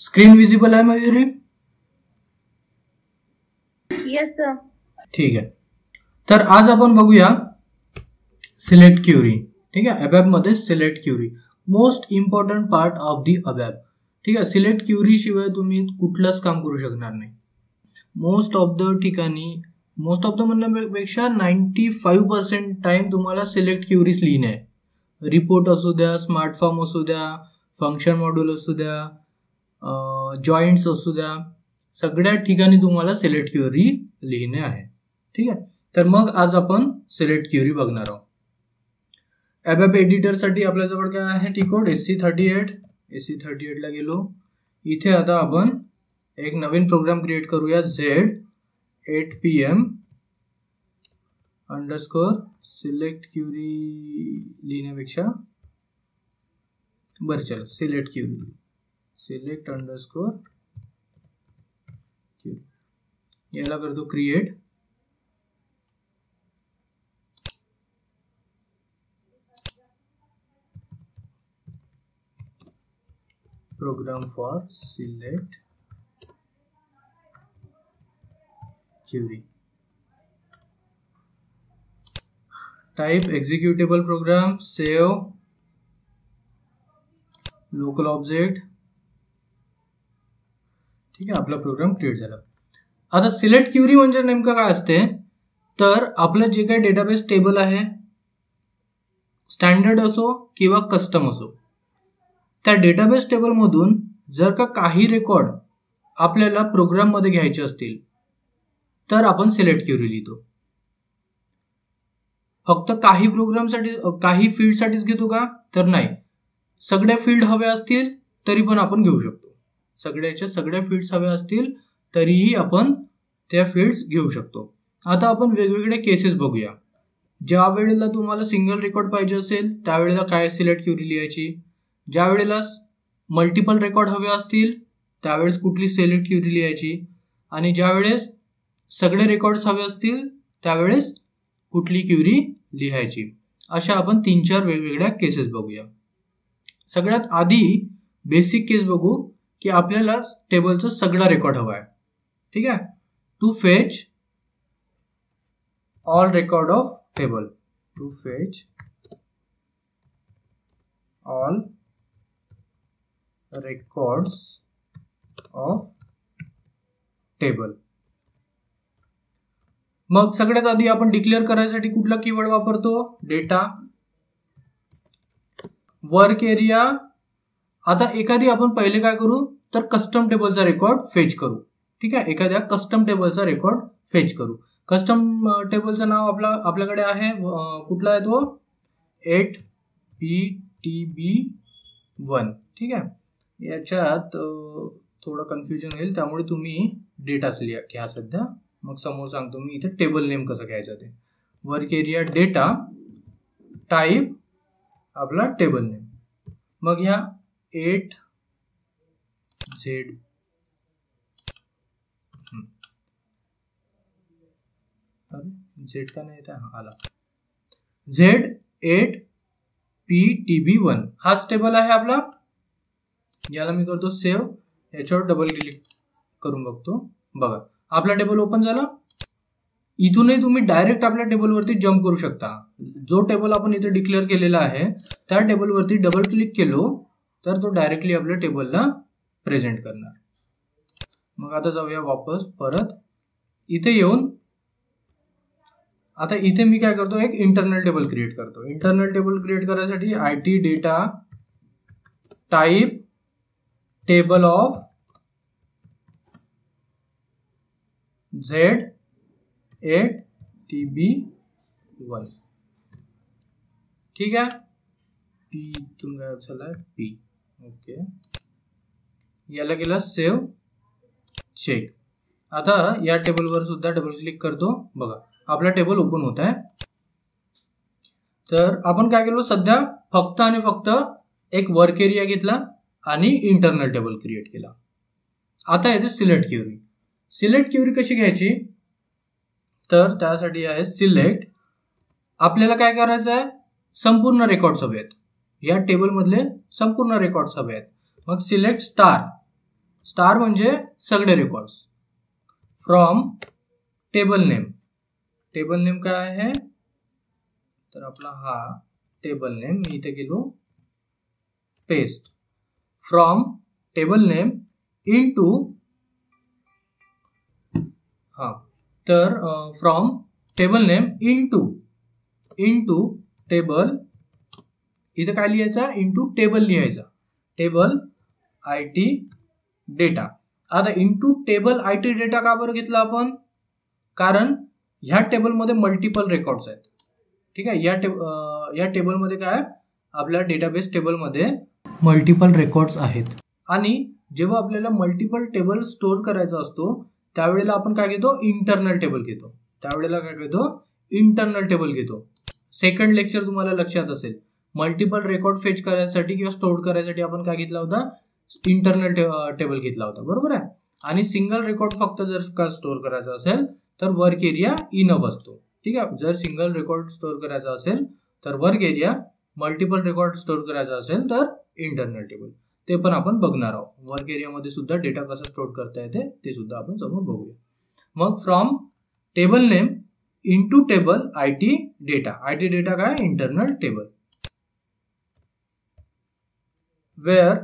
Screen visible आहे Mayuri? Yes sir. ठीक आहे. तर आज आपण बघूया सिलेक्ट क्युरी. ठीक आहे, अबॅप मध्ये select query most important part of the ABAP. ठीक आहे, सिलेक्ट क्युरी शिवाय तुम्ही कुठलंच काम करू शकणार नाही. मोस्ट ऑफ द ठिकाणी, मोस्ट ऑफ द म्हणण्यापेक्षा 95% टाइम तुम्हाला सिलेक्ट क्युरीज लिहिणे आहे. रिपोर्ट असू द्या, स्मार्ट फॉर्म असू द्या, फंक्शन मॉड्यूल असू द्या, जॉईंट्स असू द्या, सगळ्या ठिकाणी तुम्हाला सिलेक्ट क्युरी लिहिणे आहे. ठीक आहे, तर मग आज आपण सिलेक्ट क्युरी बघणार आहोत. अबॅप एडिटर साठी आपल्याजवळ काय आहे? T code SC38. SC38 ला गेलो. इथे आता आपण एक नवीन प्रोग्राम क्रिएट करूया. Z8PM अंडरस्कोर सिलेक्ट क्युरी लिहिण्यापेक्षा बरं चला select query, select underscore query याला करतो create. Program for select query. Type executable program, save, local object. ठीक आहे, आपला प्रोग्राम क्रिएट झाला. आता सिलेक्ट क्युरी म्हणजे नेमकं काय असते? तर आपलं जे काही डेटाबेस टेबल आहे, स्टँडर्ड असो किंवा कस्टम असो, त्या डेटाबेस टेबल मधून जर का काही रेकॉर्ड आपल्याला प्रोग्राम मध्ये घ्यायचे असतील तर आपण सिलेक्ट क्युरी लिहितो. फक्त काही प्रोग्रामसाठी, काही फील्डसाठीच घेतो का? तर नाही, सगळ्या फील्ड हवे असतील तरी पण आपण घेऊ शकतो. सगळ्याच्या सगळ्या फील्ड्स हवे असतील तरीही आपण त्या फील्ड्स घेऊ शकतो. आता आपण वेगवेगळे केसेस बघूया. ज्या वेळेला तुम्हाला सिंगल रेकॉर्ड पाहिजे असेल त्यावेळेला काय सिलेक्ट क्युरी लिहायची, ज्या वेळेला मल्टिपल रेकॉर्ड हवे असतील त्यावेळेस कुठली सिलेक्ट क्युरी लिहायची, आणि ज्या वेळेस सगळे रेकॉर्ड्स हवे असतील त्यावेळेस कुठली क्युरी लिहायची. अशा आपण 3-4 वेगवेगळ्या केसेस बघूया. सगळ्यात आधी बेसिक केस बघू की आपल्याला टेबलचा सगळा रेकॉर्ड हवा आहे. ठीक आहे, to fetch all record of table, to fetch all records of table. मग सगळ्यात आधी आपण डिक्लेअर करायसाठी कुठला कीवर्ड वापरतो? Data, work area. आता एखादी आपण पहिले काय करू तर कस्टम टेबलचा रेकॉर्ड फेच करू. ठीक आहे, एखाद्या कस्टम टेबलचा रेकॉर्ड फेच करू. कस्टम टेबलचं नाव आपल्याकडे आहे, कुठला आहे तो? 8PTB1. ठीक आहे, याच्यात थोडं कन्फ्युजन होईल त्यामुळे तुम्ही डेटाच घ्या सध्या, मग समोर सांगतो मी इथे टेबल नेम कसं घ्यायचं ते. वर्क एरिया डेटा, टाइप आपला टेबल नेम. मग ह्या 8Z का नाही येत आला, Z8PTB1 हाच टेबल आहे आपला. याला मी करतो सेव्ह. याच्यावर डबल क्लिक करून बघतो. बघा आपला टेबल ओपन झाला. इथूनही तुम्ही डायरेक्ट आपल्या टेबलवरती जम्प करू शकता. जो टेबल आपण इथे डिक्लेअर केलेला आहे त्या टेबलवरती डबल क्लिक केलो तर तो डायरेक्टली आपल्या टेबलला प्रेझेंट करणार. मग आता जाऊया वापस परत इथे येऊन. आता इथे मी काय करतो, एक इंटरनल टेबल क्रिएट करतो. इंटरनल टेबल क्रिएट करायसाठी IT data type table of Z8TB1. ठीक आहे, P इथून गायब झालाय P. ओके, याला गेला सेव्ह, चेक. आता या टेबलवर सुद्धा डबल क्लिक करतो. बघा आपला टेबल ओपन होत आहे. तर आपण काय केलं, सध्या फक्त आणि फक्त एक वर्क एरिया घेतला आणि इंटरनल टेबल क्रिएट केला. आता येते सिलेक्ट क्युरी. सिलेक्ट क्युरी कशी घ्यायची तर त्यासाठी आहे सिलेक्ट. आपल्याला काय करायचं आहे, संपूर्ण रेकॉर्ड्स हवे आहेत, या टेबल मधले संपूर्ण रेकॉर्ड्स हवे आहेत. मग सिलेक्ट स्टार. स्टार म्हणजे सगळे records. From table name. Table name काय आहे तर आपला हा टेबल नेम मी इथे गेलो paste. From table name into तर from table name into table, इथे काय लिहायचा इनटू टेबल लिहायचा, टेबल IT डेटा. आता इनटू टेबल IT डेटा का बरं घेतला आपण, कारण ह्या टेबलमध्ये मल्टिपल रेकॉर्ड्स आहेत. ठीक आहे, या टेबलमध्ये काय आपल्या डेटाबेस टेबलमध्ये मल्टिपल रेकॉर्ड्स आहेत. आणि जेव्हा आपल्याला मल्टिपल टेबल स्टोअर करायचा असतो त्यावेळेला आपण काय घेतो इंटरनल टेबल घेतो. त्यावेळेला काय घेतो इंटरनल टेबल घेतो. सेकंड लेक्चर तुम्हाला लक्षात असेल, मल्टिपल रेकॉर्ड फेच करायसाठी किंवा स्टोअर करायसाठी आपण काय घेतला होता इंटरनल टेबल घेतला होता, बरोबर आहे. आणि सिंगल रेकॉर्ड फक्त जर का स्टोअर करायचा असेल तर वर्क एरिया इनफ असतो. ठीक आहे, जर सिंगल रेकॉर्ड स्टोअर करायचा असेल तर work area, multiple record store करायचा असेल तर इंटरनल टेबल. ते पण आपण बघणार आहोत. वर्क एरियामध्ये सुद्धा डेटा कसा स्टोअर करता येते ते सुद्धा आपण समोर बघूया. मग from table name into table IT data. IT data काय इंटरनल टेबल. वेअर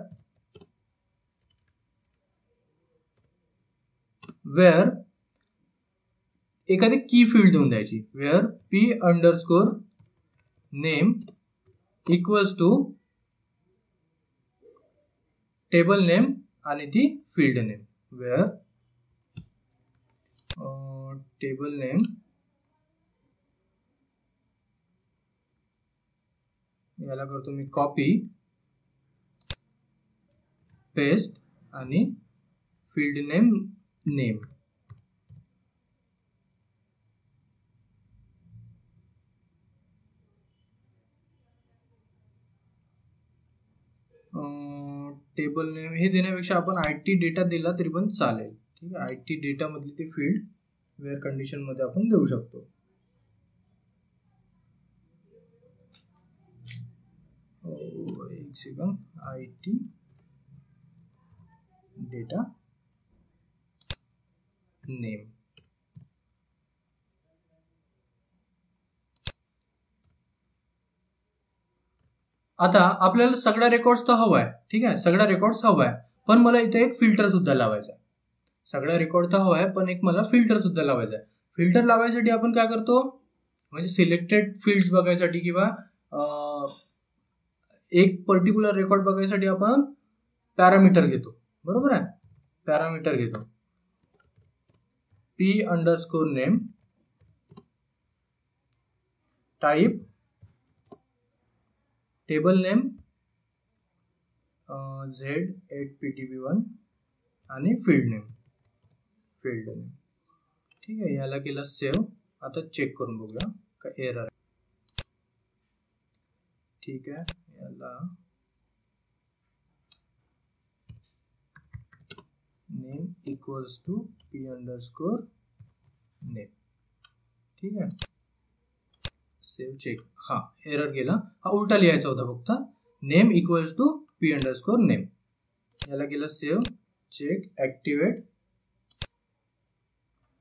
एखादी की फील्ड देऊन द्यायची. Where P_ name equals to table name आणि ती field name. Where table name याला करतो मी कॉपी पेस्ट आणि field name name. Table name हे देण्यापेक्षा आपण IT डेटा दिला तरी पण चालेल. ठीक आहे, IT डेटा मधली ती फील्ड वेअर कंडिशन मध्ये आपण देऊ शकतो. एक सेकंड, IT डेटा नेम. आता आपल्याला सगळा रेकॉर्ड्स तर हवा आहे. ठीक आहे, सगळा रेकॉर्ड्स हवा आहे, पण मला इथे एक फिल्टर सुद्धा लावायचा आहे. सगळा रेकॉर्ड तर हवा आहे पण एक मला फिल्टर सुद्धा लावायचा आहे. फिल्टर लावायसाठी आपण काय करतो म्हणजे सिलेक्टेड फील्ड्स बघायसाठी किंवा एक पर्टिक्युलर रेकॉर्ड बघायसाठी आपण पॅरामीटर घेतो, बरोबर आहे. पॅरामीटर घेतो P_ name type table name Z8PTB1 आणि फील्ड नेम. ठीक आहे, याला केला सेव्ह. आता चेक करून बघूया का एरर आहे. ठीक आहे, याला name equals to P_ name. ठीक आहे, सेव्ह चेक. हा एरर गेला. हा उलटा लिहायचा होता फक्त, name equals to P_ name. याला केला सेव्ह चेक ऍक्टिव्हेट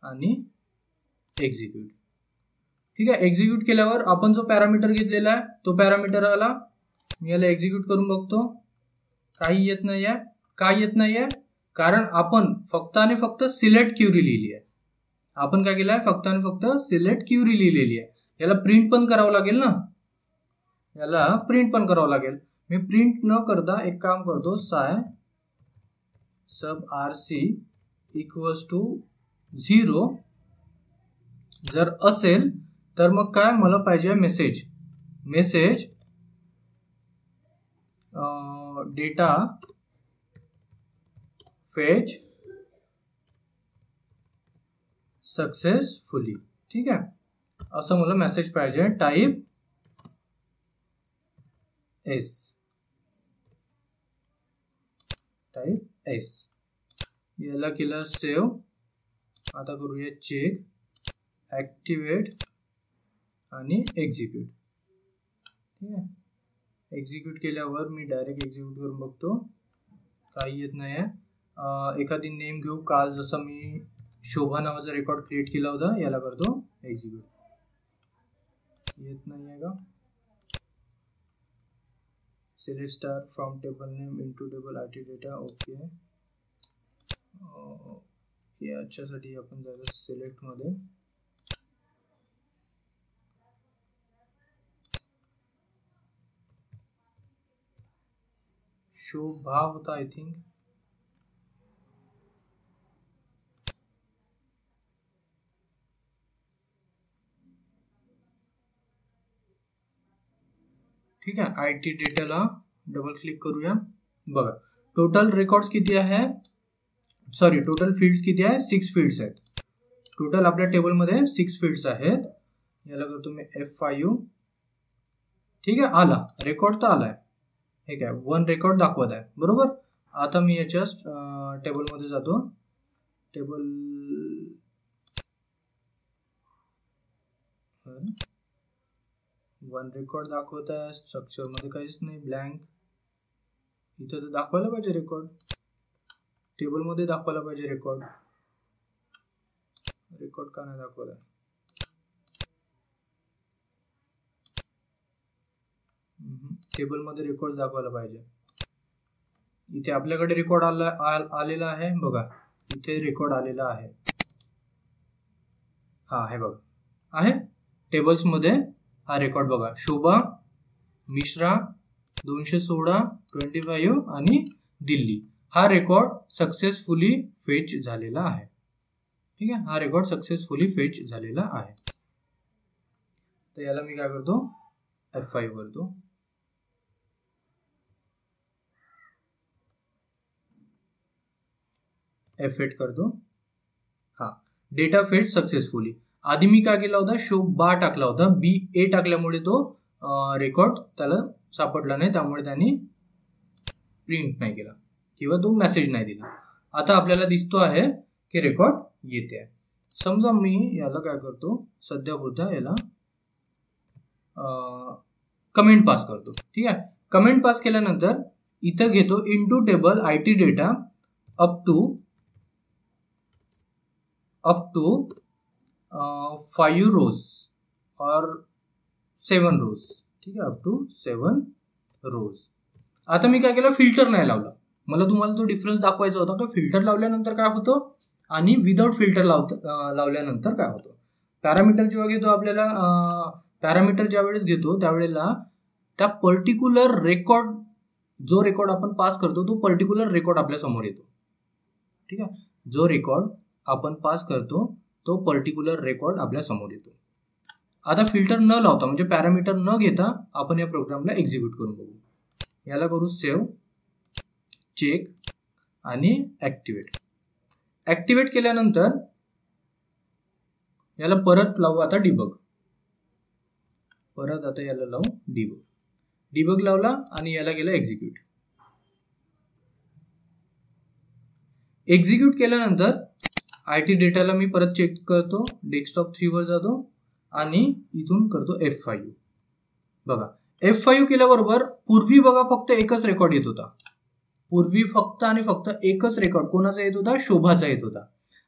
आणि एक्झिक्यूट. ठीक आहे, एक्झिक्यूट केल्यावर आपण जो पॅरामीटर घेतलेला आहे तो पॅरामीटर आला. मी याला एक्झिक्यूट करून बघतो, काही येत नाही आहे. काय येत नाही आहे कारण आपण फक्त आणि फक्त सिलेक्ट क्युरी लिहिली आहे. आपण काय केलं आहे फक्त आणि फक्त सिलेक्ट क्युरी लिहिलेली आहे. याला प्रिंट पण करावं लागेल ना, याला प्रिंट पण करावं लागेल. मी प्रिंट न करता एक काम करतो, साय सब RC इक्वल्स टू 0 जर असेल तर मग काय मला पाहिजे मेसेज डेटा फेच सक्सेसफुली. ठीक आहे, असं मला मेसेज पाहिजे. Type S. याला केला सेव्ह. आता करूया चेक ऍक्टिव्हेट आणि एक्झिक्यूट. ठीक आहे, एक्झिक्यूट केल्यावर मी डायरेक्ट एक्झिक्यूट करून बघतो, काही येत नाही आहे. एखादी नेम घेऊ. काल जसं मी शोभा नावाचा रेकॉर्ड क्रिएट केला होता, याला करतो एक्झिक्यूट. येत नाही आहे का? Select star from table name into table IT data. Okay, याच्यासाठी आपण जायचं सिलेक्ट मध्ये. शोभा होता आय थिंक. ठीक आहे, आयटी डेटाला डबल क्लिक करूया. बघा टोटल रेकॉर्ड्स किती आहे, सॉरी टोटल फील्ड्स किती आहे, 6 फील्ड्स आहेत. टोटल आपल्या टेबलमध्ये 6 फील्ड्स आहेत. याला करतो मी F5. ठीक आहे, आला रेकॉर्ड तर आलाय. ठीक आहे, 1 रेकॉर्ड दाखवत आहे बरोबर. आता मी याच्या टेबलमध्ये जातो. टेबल 1 रेकॉर्ड दाखवत आहे. स्ट्रक्चर मध्ये काहीच नाही, ब्लँक. इथं तर दाखवायला पाहिजे रेकॉर्ड, टेबल मध्ये दाखवायला पाहिजे रेकॉर्ड. रेकॉर्ड का नाही दाखवला? टेबल मध्ये रेकॉर्ड दाखवायला पाहिजे. इथे आपल्याकडे रेकॉर्ड आलेला आहे बघा, इथे रेकॉर्ड आलेला आहे. हा आहे बघा, आहे टेबल्स मध्ये हा रेकॉर्ड बघा. शोभा मिश्रा 216 25 आणि दिल्ली. हा रेकॉर्ड सक्सेसफुली फेच झालेला आहे. ठीक आहे, हा रेकॉर्ड सक्सेसफुली फेच झालेला आहे. तर याला मी काय करतो, F5 करतो. F8 करतो. हा, डेटा फेच सक्सेसफुली. आधी मी काय केला होता, शोभा टाकला होता, BA टाकल्यामुळे तो रेकॉर्ड त्याला सापडला नाही, त्यामुळे त्यांनी प्रिंट नाही केला किंवा तो मेसेज नाही दिला. आता आपल्याला दिसतो आहे की रेकॉर्ड येते आहे. समजा मी याला काय करतो, सध्या पुरता याला कमेंट पास करतो. ठीक आहे, कमेंट पास केल्यानंतर इथं घेतो into table IT data up to 5 rows और 7 rows. ठीक आहे, अप टू 7 rows. आता मी काय केलं, फिल्टर नाही लावला. मला तुम्हाला तो डिफरन्स दाखवायचा होता का फिल्टर लावल्यानंतर काय होतं आणि विदाउट फिल्टर लावल्यानंतर काय होतं. पॅरामीटर जेव्हा घेतो, आपल्याला पॅरामीटर ज्या वेळेस घेतो त्यावेळेला त्या पर्टिक्युलर रेकॉर्ड, जो रेकॉर्ड आपण पास करतो तो पर्टिक्युलर रेकॉर्ड आपल्या समोर येतो. ठीक आहे, जो रेकॉर्ड आपण पास करतो तो पर्टिक्युलर रेकॉर्ड आपल्या समोर येतो. आता फिल्टर न लावता म्हणजे पॅरामीटर न घेता आपण या प्रोग्रामला एक्झिक्यूट करून बघू. याला करू सेव्ह, चेक आणि ऍक्टिव्हेट. ऍक्टिव्हेट केल्यानंतर याला परत लावू आता डिबग. परत आता याला लावू डिबग. डिबग लावला आणि याला गेला एक्झिक्यूट. एक्झिक्यूट केल्यानंतर आयटी डेटाला मी परत चेक करतो. डेस्कटॉप 3 वर जातो आणि इथून करतो F5. बघा F5 केल्याबरोबर पूर्वी बघा फक्त एकच रेकॉर्ड येत होता. पूर्वी फक्त आणि फक्त एकच रेकॉर्ड कोणाचा येत होता, शोभाचा येत होता.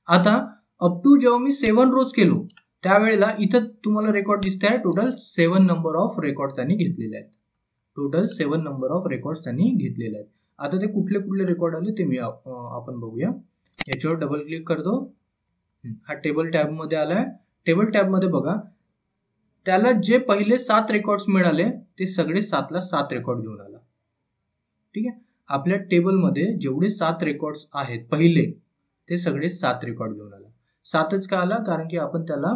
आता अप टू जेव्हा मी 7 rows केलो त्यावेळेला इथं तुम्हाला रेकॉर्ड दिसत आहे. टोटल 7 नंबर ऑफ रेकॉर्ड त्यांनी घेतलेले आहेत. टोटल 7 नंबर ऑफ रेकॉर्ड त्यांनी घेतलेले आहेत. आता ते कुठले कुठले रेकॉर्ड आले ते मी आपण बघूया. याच्यावर डबल क्लिक करतो. हा टेबल टॅब मध्ये आलाय. टेबल टॅब मध्ये बघा त्याला जे पहिले 7 रेकॉर्ड्स मिळाले ते सगळे 7ला 7 रेकॉर्ड घेऊन आला. ठीक आहे, आपल्या टेबलमध्ये जेवढे 7 रेकॉर्ड्स आहेत पहिले ते सगळे 7 रेकॉर्ड घेऊन आला. 7च का आला, कारण की आपण त्याला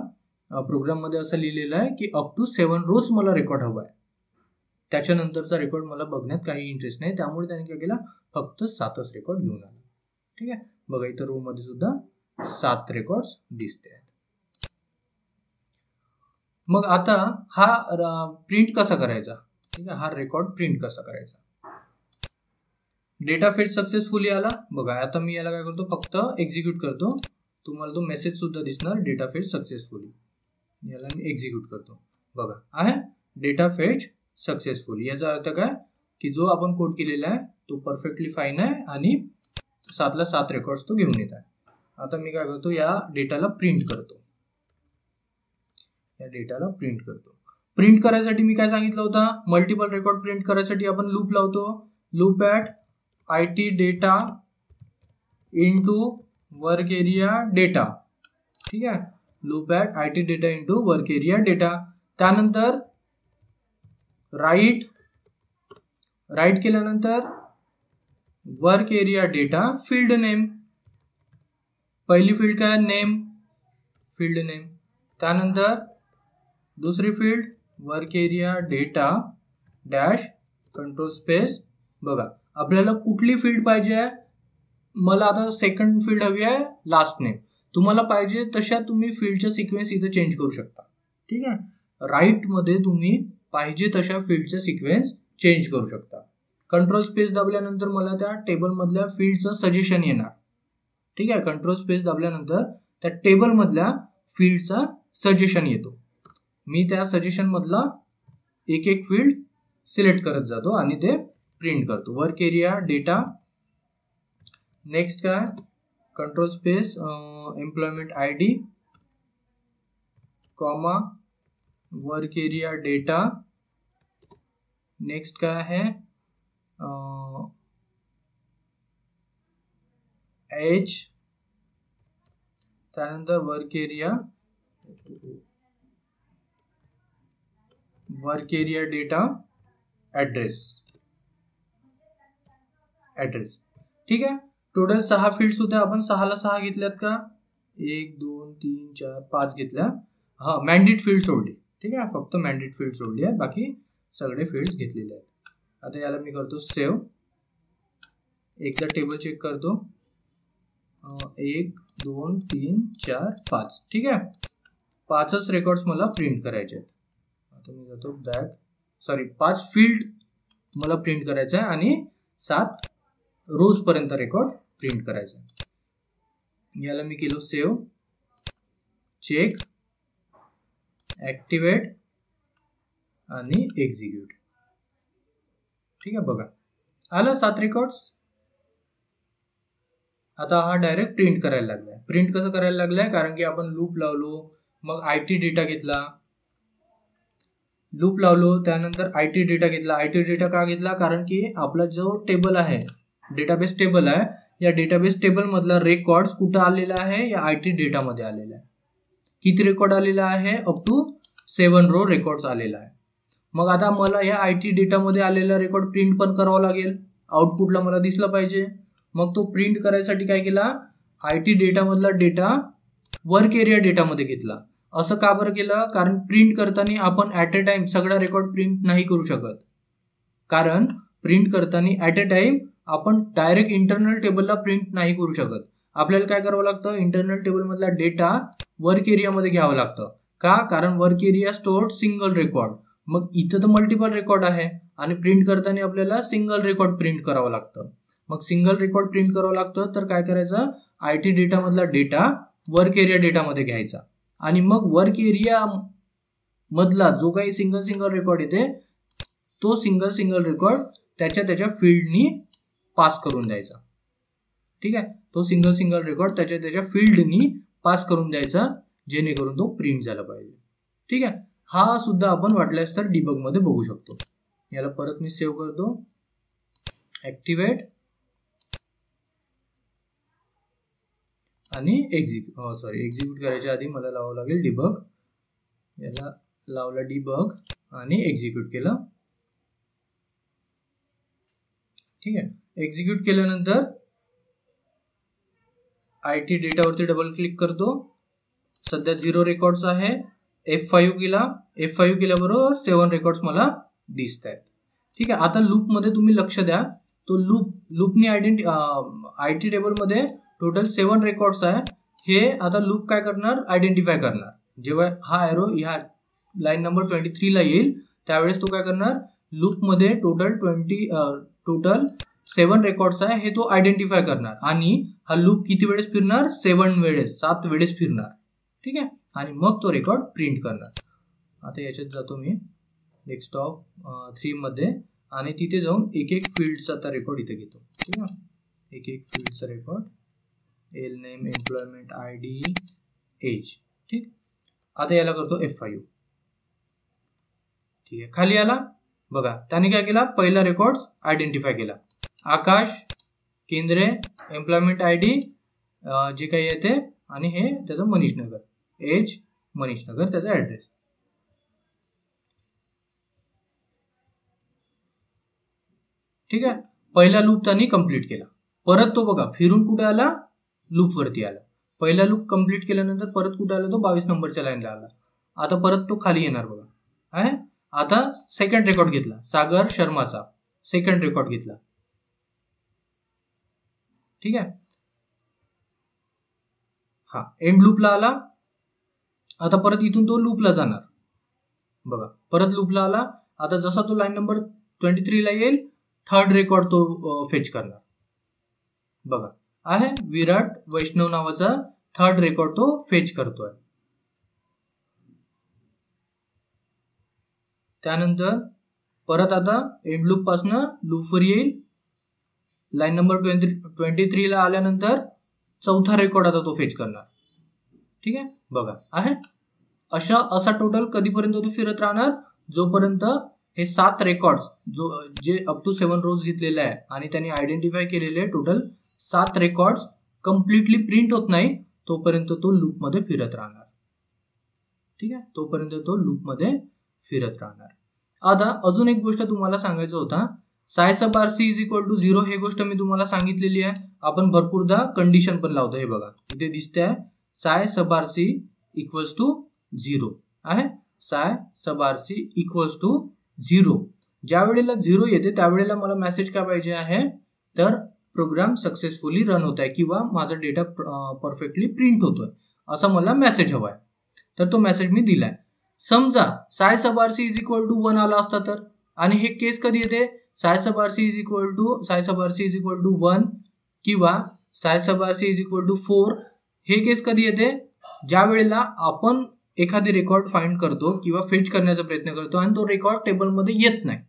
प्रोग्राम मध्ये असं लिहिलेलं आहे की अप टू 7 rows मला रेकॉर्ड हवा आहे. त्याच्यानंतरचा रेकॉर्ड मला बघण्यात काही इंटरेस्ट नाही, त्यामुळे त्याने काय केला, फक्त 7च रेकॉर्ड घेऊन आला. ठीक आहे, बघा इथं रो मध्ये सुद्धा 7 रेकॉर्ड्स दिसते आहेत. मग आता हा प्रिंट कसा करायचा, ठीक आहे, हा रेकॉर्ड प्रिंट कसा करायचा. डेटा फेच सक्सेसफुली आला. बघा आता मी याला काय करतो, फक्त एक्झिक्यूट करतो. तुम्हाला तो मेसेज सुद्धा दिसणार, डेटा फेच सक्सेसफुली. याला मी एक्झिक्यूट करतो. बघा आहे डेटा फेच सक्सेसफुली. याचा अर्थ काय की जो आपण कोड केलेला आहे तो परफेक्टली फाईन आहे आणि 7ला 7 रेकॉर्ड्स तो घेऊन येत आहे. आता मी काय करतो, या डेटाला प्रिंट करतो. प्रिंट करायसाठी मी काय सांगितलं होतं, मल्टिपल रेकॉर्ड प्रिंट करायसाठी आपण लूप लावतो. Loop at IT data into work area data. ठीक आहे, loop at IT data into work area data. त्यानंतर राईट केल्यानंतर work area data field name. पहिली फील्ड काय, नेम, फील्ड नेम. त्यानंतर दुसरी field work area data dash control space. बघा आपल्याला कुठली फील्ड पाहिजे आहे, मला आता सेकंड फील्ड हवी आहे लास्ट नेम. तुम्हाला पाहिजे तशा तुम्ही फील्डच्या सिक्वेन्स इथे चेंज करू शकता. ठीक आहे, राईट मध्ये तुम्ही पाहिजे तशा फील्डच्या सिक्वेन्स चेंज करू शकता. कंट्रोल स्पेस दाबल्यानंतर मला त्या टेबल मधल्या फील्डचं सजेशन येणार. ठीक आहे, कंट्रोल स्पेस दाबल्यानंतर त्या टेबल मधल्या फील्डचा सजेशन येतो. मी त्या सजेशन मधला एक एक फील्ड सिलेक्ट करत जातो आणि ते प्रिंट करतो. वर्क एरिया डेटा, नेक्स्ट काय, control space employment ID comma work area data. Next काय आहे, एज. त्यानंतर वर्क एरिया डेटा ऍड्रेस. ठीक आहे, टोटल 6 फील्ड्स होत्या. आपण 6ला 6 घेतल्यात का, 1 2 3 4 5 घेतल्या. हा, मॅन्डेट फील्ड सोडली. ठीक आहे, फक्त मॅन्डेट फील्ड सोडली आहे, बाकी सगळे फील्ड्स घेतलेले आहेत. आता याला मी करतो सेव्ह. एकदा टेबल चेक करतो, 1 2 3 4 5. ठीक आहे, 5च रेकॉर्ड्स मला प्रिंट करायचे आहेत. आता मी जातो बॅक, 5 फील्ड मला प्रिंट करायचं आहे आणि 7 रोज पर्यंत रेकॉर्ड प्रिंट करायचा आहे. याला मी केलो सेव्ह, चेक, ऍक्टिव्हेट आणि एक्झिक्यूट. ठीक आहे, बघा आलं 7 रेकॉर्ड्स. आता हा डायरेक्ट प्रिंट करायला लागलाय. प्रिंट कसं करायला लागलाय, कारण की आपण लूप लावलो, मग IT डेटा घेतला, लूप लावलो, त्यानंतर IT डेटा घेतला. IT डेटा का घेतला, कारण की आपला जो टेबल आहे, डेटाबेस टेबल आहे, या डेटाबेस टेबल मधला रेकॉर्ड कुठं आलेला आहे, या IT डेटा मध्ये आलेला आहे. किती रेकॉर्ड आलेला आहे, अप टू 7 रो रेकॉर्ड्स आलेला आहे. मग आता मला या IT डेटा मध्ये आलेला रेकॉर्ड प्रिंट पण करावा लागेल, आउटपुटला मला दिसला पाहिजे. मग तो प्रिंट करायसाठी काय केला, IT डेटा मधला डेटा वर्क एरिया डेटा मध्ये घेतला. असं का बरं केलं, कारण प्रिंट करताना आपण ऍट अ टाइम सगळा रेकॉर्ड प्रिंट नाही करू शकत. कारण प्रिंट करताना ऍट अ टाइम आपण डायरेक्ट इंटरनल टेबलला प्रिंट नाही करू शकत. आपल्याला काय करावं लागतं, इंटरनल टेबल मधला डेटा वर्क एरियामध्ये घ्यावं लागतं. का, कारण work area stored single record. मग इथं तर मल्टिपल रेकॉर्ड आहे आणि प्रिंट करताना आपल्याला सिंगल रेकॉर्ड प्रिंट करावं लागतं. मग सिंगल रेकॉर्ड प्रिंट करावं लागतं, तर काय करायचं, IT डेटा मधला डेटा वर्क एरिया डेटामध्ये घ्यायचा आणि मग वर्क एरिया मधला जो काही सिंगल रेकॉर्ड येते, तो सिंगल रेकॉर्ड त्याच्या फील्डनी पास करून द्यायचा. ठीक आहे, तो सिंगल रेकॉर्ड त्याच्या फील्डनी पास करून द्यायचा, जेणेकरून तो प्रिंट झाला पाहिजे. ठीक आहे, हा सुद्धा आपण वाटल्यास तर डिबग मध्ये बघू शकतो. याला परत मी सेव्ह करतो, ऍक्टिव्हेट आणि एक्झिक्यूट करायच्या आधी मला लावावं लागेल डिबग. याला लावला डिबग आणि एक्झिक्यूट केलं. ठीक आहे, एक्झिक्यूट केल्यानंतर IT डेटावरती डबल क्लिक करतो. सध्या 0 रेकॉर्ड्स आहे. F5 केल्याबरोबर 7 रेकॉर्ड्स मला दिसत आहेत. ठीक आहे, आता लूप मध्ये तुम्ही लक्ष द्या. तो लूपनी IT टेबल मध्ये टोटल 7 रेकॉर्ड्स आहे. हे आता लूप काय करणार, आयडेंटिफाय करणार. जेव्हा हा एरो ह्या लाईन नंबर 23 ला येईल, त्यावेळेस तो काय करणार, लूप मध्ये टोटल 7 रेकॉर्ड्स आहे हे तो आयडेंटिफाय करणार आणि हा लूप किती वेळेस फिरणार, 7 वेळेस फिरणार. ठीक आहे, आणि मग तो रेकॉर्ड प्रिंट करणार. आता याच्यात जातो मी डेस्कटॉप 3 मध्ये आणि तिथे जाऊन एक फील्डचा आता रेकॉर्ड इथे घेतो. ठीक आहे, एक एक फील्डचा record, L name, employment ID, age. ठीक, आता याला करतो F5. ठीक आहे, खाली आला बघा, त्याने काय केला, पहिला रेकॉर्ड आयडेंटिफाय केला, आकाश केंद्रे, एम्प्लॉयमेंट आयडी जे काही येते, आणि हे त्याचं मनीष नगर, एज मनीष नगर त्याचा ऍड्रेस. ठीक आहे, पहिला लूप त्यांनी कंप्लीट केला. परत तो बघा फिरून कुठे आला, लूप वरती आला. पहिला लूप कंप्लीट केल्यानंतर परत कुठे आला, तो 22 नंबरच्या लाईनला आला. आता परत तो खाली येणार बघा. आहे, आता सेकंड रेकॉर्ड घेतला, सागर शर्माचा सेकंड रेकॉर्ड घेतला. ठीक आहे, हा एंड लूपला आला. आता परत इथून तो लूपला जाणार बघा, परत लूपला आला. आता जसा तो लाईन नंबर 23 ला येईल, थर्ड रेकॉर्ड तो फेच करणार बघा. आहे विराट वैष्णव नावाचा थर्ड रेकॉर्ड तो फेच करतोय. त्यानंतर परत आता एंड लूप पासन लूप वर येईल, लाईन नंबर 23 ला आल्यानंतर चौथा रेकॉर्ड आता तो फेच करणार. ठीक आहे बघा, आहे असा टोटल कधीपर्यंत तो फिरत राहणार, जोपर्यंत हे 7 रेकॉर्ड्स जे अप टू 7 रोज घेतलेले आहे आणि त्यांनी आयडेंटिफाय केलेले टोटल 7 रेकॉर्ड्स कम्प्लिटली प्रिंट होत नाही, तोपर्यंत तो लूप मध्ये फिरत राहणार. ठीक आहे, तोपर्यंत तो लूप मध्ये फिरत राहणार. आता अजून एक गोष्ट तुम्हाला सांगायचं होता, साय सब आरसी इज इक्वल टू 0 हे गोष्ट मी तुम्हाला सांगितलेली आहे. आपण भरपूरदा कंडिशन पण लावतो. हे बघा इथे दिसते आहे, साय सब आरसी इक्वल्स टू 0 आहे, साय सब आरसी इक्वल्स टू 0. ज्या वेळेला 0 येते त्यावेळेला मला मेसेज काय पाहिजे आहे, तर प्रोग्राम सक्सेसफुली रन होत आहे किंवा माझा डेटा परफेक्टली प्रिंट होतोय असा मला मेसेज हवाय. तर तो मेसेज मी दिलाय. समजा साय सब आरसी इज इक्वल टू 1 आला असता तर, आणि हे केस कधी येते, साय सब आरसी इज इक्वल टू 1 किंवा साय सब आरसी इज इक्वल टू 4, हे केस कधी येते, ज्या वेळेला आपण एखादी रेकॉर्ड फाइंड करतो किंवा फेच करण्याचा प्रयत्न करतो आणि तो रेकॉर्ड टेबलमध्ये येत नाही.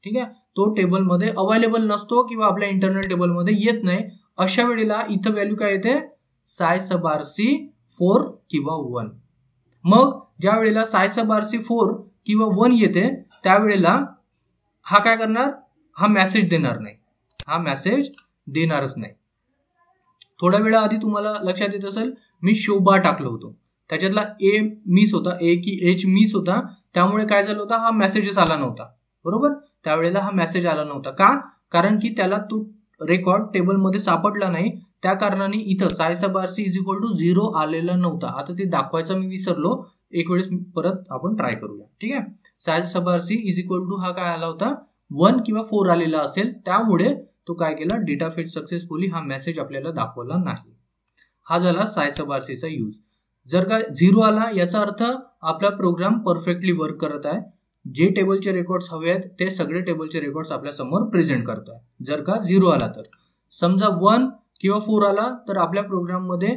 ठीक आहे, तो टेबलमध्ये अवेलेबल नसतो किंवा आपल्या इंटरनल टेबलमध्ये येत नाही. अशा वेळेला इथं व्हॅल्यू काय येते, साय सब आरसी 4 किंवा 1. मग ज्या वेळेला साय सब आरसी 4 किंवा 1 येते त्यावेळेला हा काय करणार, हा मेसेज देणार नाही, हा मेसेज देणारच नाही. थोड्या वेळा आधी तुम्हाला लक्षात येत असेल, मी शोभा टाकलं होतं, त्याच्यातला ए मिस होता, ए की एच मिस होता, त्यामुळे काय झालं होतं, हा मेसेजच आला नव्हता. बरोबर, त्यावेळेला हा मेसेज आला नव्हता. का, कारण की त्याला तो रेकॉर्ड टेबलमध्ये सापडला नाही, त्या कारणाने इथं साय सब आरसी इज इक्वल टू 0 आलेला नव्हता. आता ते दाखवायचं मी विसरलो, एक वेळेस परत आपण ट्राय करूया. ठीक आहे, साय सब आरसी इज इक्वल टू हा काय आला होता, 1 किंवा 4 आलेला असेल, त्यामुळे तो काय केला, डेटा फेच सक्सेसफुली हा मेसेज आपल्याला दाखवला नाही. हा झाला साय सब आरसीचा यूज. जर का 0 आला याचा अर्थ आपला प्रोग्राम परफेक्टली वर्क करत आहे, जे टेबलचे रेकॉर्ड्स हवे आहेत ते सगळे टेबलचे रेकॉर्ड्स आपल्या समोर प्रेझेंट करतोय. जर का 0 आला तर, समजा 1 किंवा 4 आला तर आपल्या प्रोग्राम मध्ये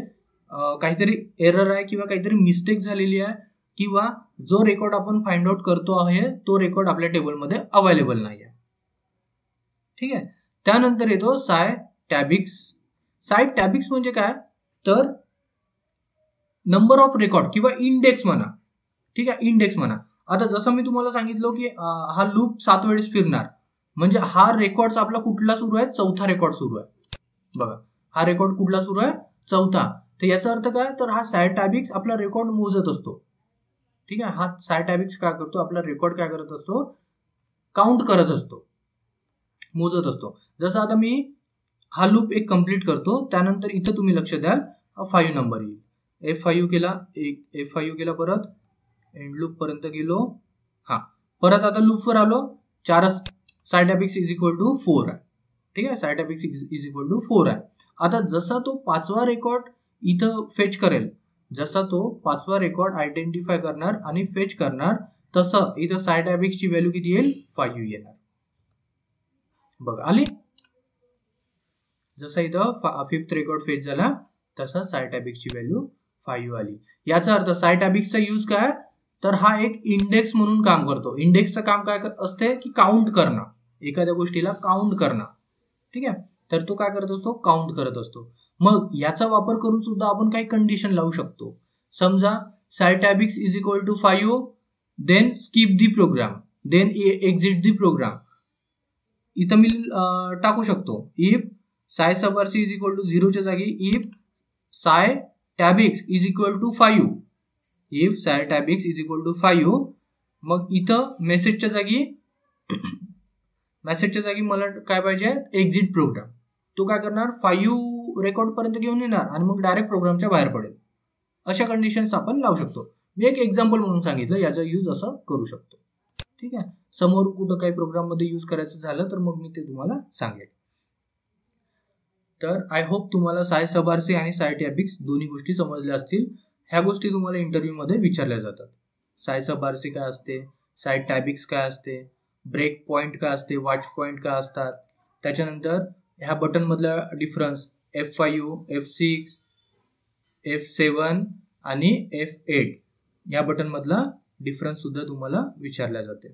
काहीतरी एरर आहे किंवा काहीतरी मिस्टेक झालेली आहे, किंवा जो रेकॉर्ड आपण फाइंड आउट करतो आहे तो रेकॉर्ड आपल्या टेबलमध्ये अवेलेबल नाही आहे. ठीक आहे, त्यानंतर येतो साय टॅबिक्स. साय टॅबिक्स म्हणजे काय, तर नंबर ऑफ रेकॉर्ड किंवा इंडेक्स म्हणा. ठीक आहे, इंडेक्स म्हणा. आता जसं मी तुम्हाला सांगितलं की हा लूप 7 वेळेस फिरणार, म्हणजे हा रेकॉर्ड आपला कुठला सुरू आहे, चौथा रेकॉर्ड सुरू आहे. बघा हा रेकॉर्ड कुठला सुरू आहे, चौथा. तर याचा अर्थ काय, तर हा साय टॅबिक्स आपला रेकॉर्ड मोजत असतो. ठीक आहे, हा साय टॅबिक्स काय करतो, आपला रेकॉर्ड काय करत असतो, काउंट करत असतो, मोजत असतो. जसं आता मी हा लूप एक कंप्लीट करतो, त्यानंतर इथं तुम्ही लक्ष द्याल 5 नंबर येईल. F5 केला, F5 केला, परत एंड लूप पर्यंत गेलो. हा परत आता लूपवर आलो, 4 साय टॅबिक्स इज इक्वल टू 4 आहे. ठीक आहे, साय टॅबिक्स इज इक्वल टू 4 आहे. आता जसा तो 5वा रेकॉर्ड इथं फेच करेल, जसा तो 5वा रेकॉर्ड आयडेंटिफाय करणार आणि फेच करणार, तसं इथं साय टॅबिक्सची व्हॅल्यू किती येईल, 5 येणार. बघा आली, जसं इथं 5th रेकॉर्ड फेच झाला तसा साय टॅबिक्सची व्हॅल्यू 5 आली. याचा अर्थ साय टॅबिक्सचा यूज काय, तर हा एक इंडेक्स म्हणून काम करतो. इंडेक्सचं काम काय असते की काउंट करणं, एखाद्या गोष्टीला काउंट करणं. ठीक आहे, तर तो काय करत असतो, काउंट करत असतो. मग याचा वापर करून सुद्धा आपण काही कंडिशन लावू शकतो. समजा सायटॅबिक्स is equal to 5, then skip the program, then exit the program. इथं मी टाकू शकतो इफ साय सबआरसी इज इक्वल टू 0 च्या जागी इफ साय टॅबिक्स इज इक्वल टू 5, इफ साय टॅबिक्स इज इक्वल टू 5. मग इथं मेसेजच्या जागी मला काय पाहिजे, एक्झिट प्रोग्राम. तो काय करणार, 5 रेकॉर्ड पर्यंत घेऊन येणार आणि मग डायरेक्ट प्रोग्रामच्या बाहेर पडेल. अशा कंडिशन्स आपण लावू शकतो. मी एक एक्झाम्पल म्हणून सांगितलं, याचा यूज असं करू शकतो. ठीक आहे, समोर कुठं काही प्रोग्राम मध्ये यूज करायचं झालं तर मग मी ते तुम्हाला सांगेल. तर आय होप तुम्हाला साय सबआरसी आणि साय टॅबिक्स दोन्ही गोष्टी समजल्या असतील. ह्या गोष्टी तुम्हाला इंटरव्ह्यू मध्ये विचारल्या जातात. साय सबआरसी काय असते, साय टॅबिक्स काय असते, ब्रेक पॉइंट काय असते, वॉच पॉइंट काय असतात. त्याच्यानंतर ह्या बटन मधला डिफरन्स F5, F6, F7 आणि F8 या बटन मधला डिफरन्स सुद्धा तुम्हाला विचारला जाते.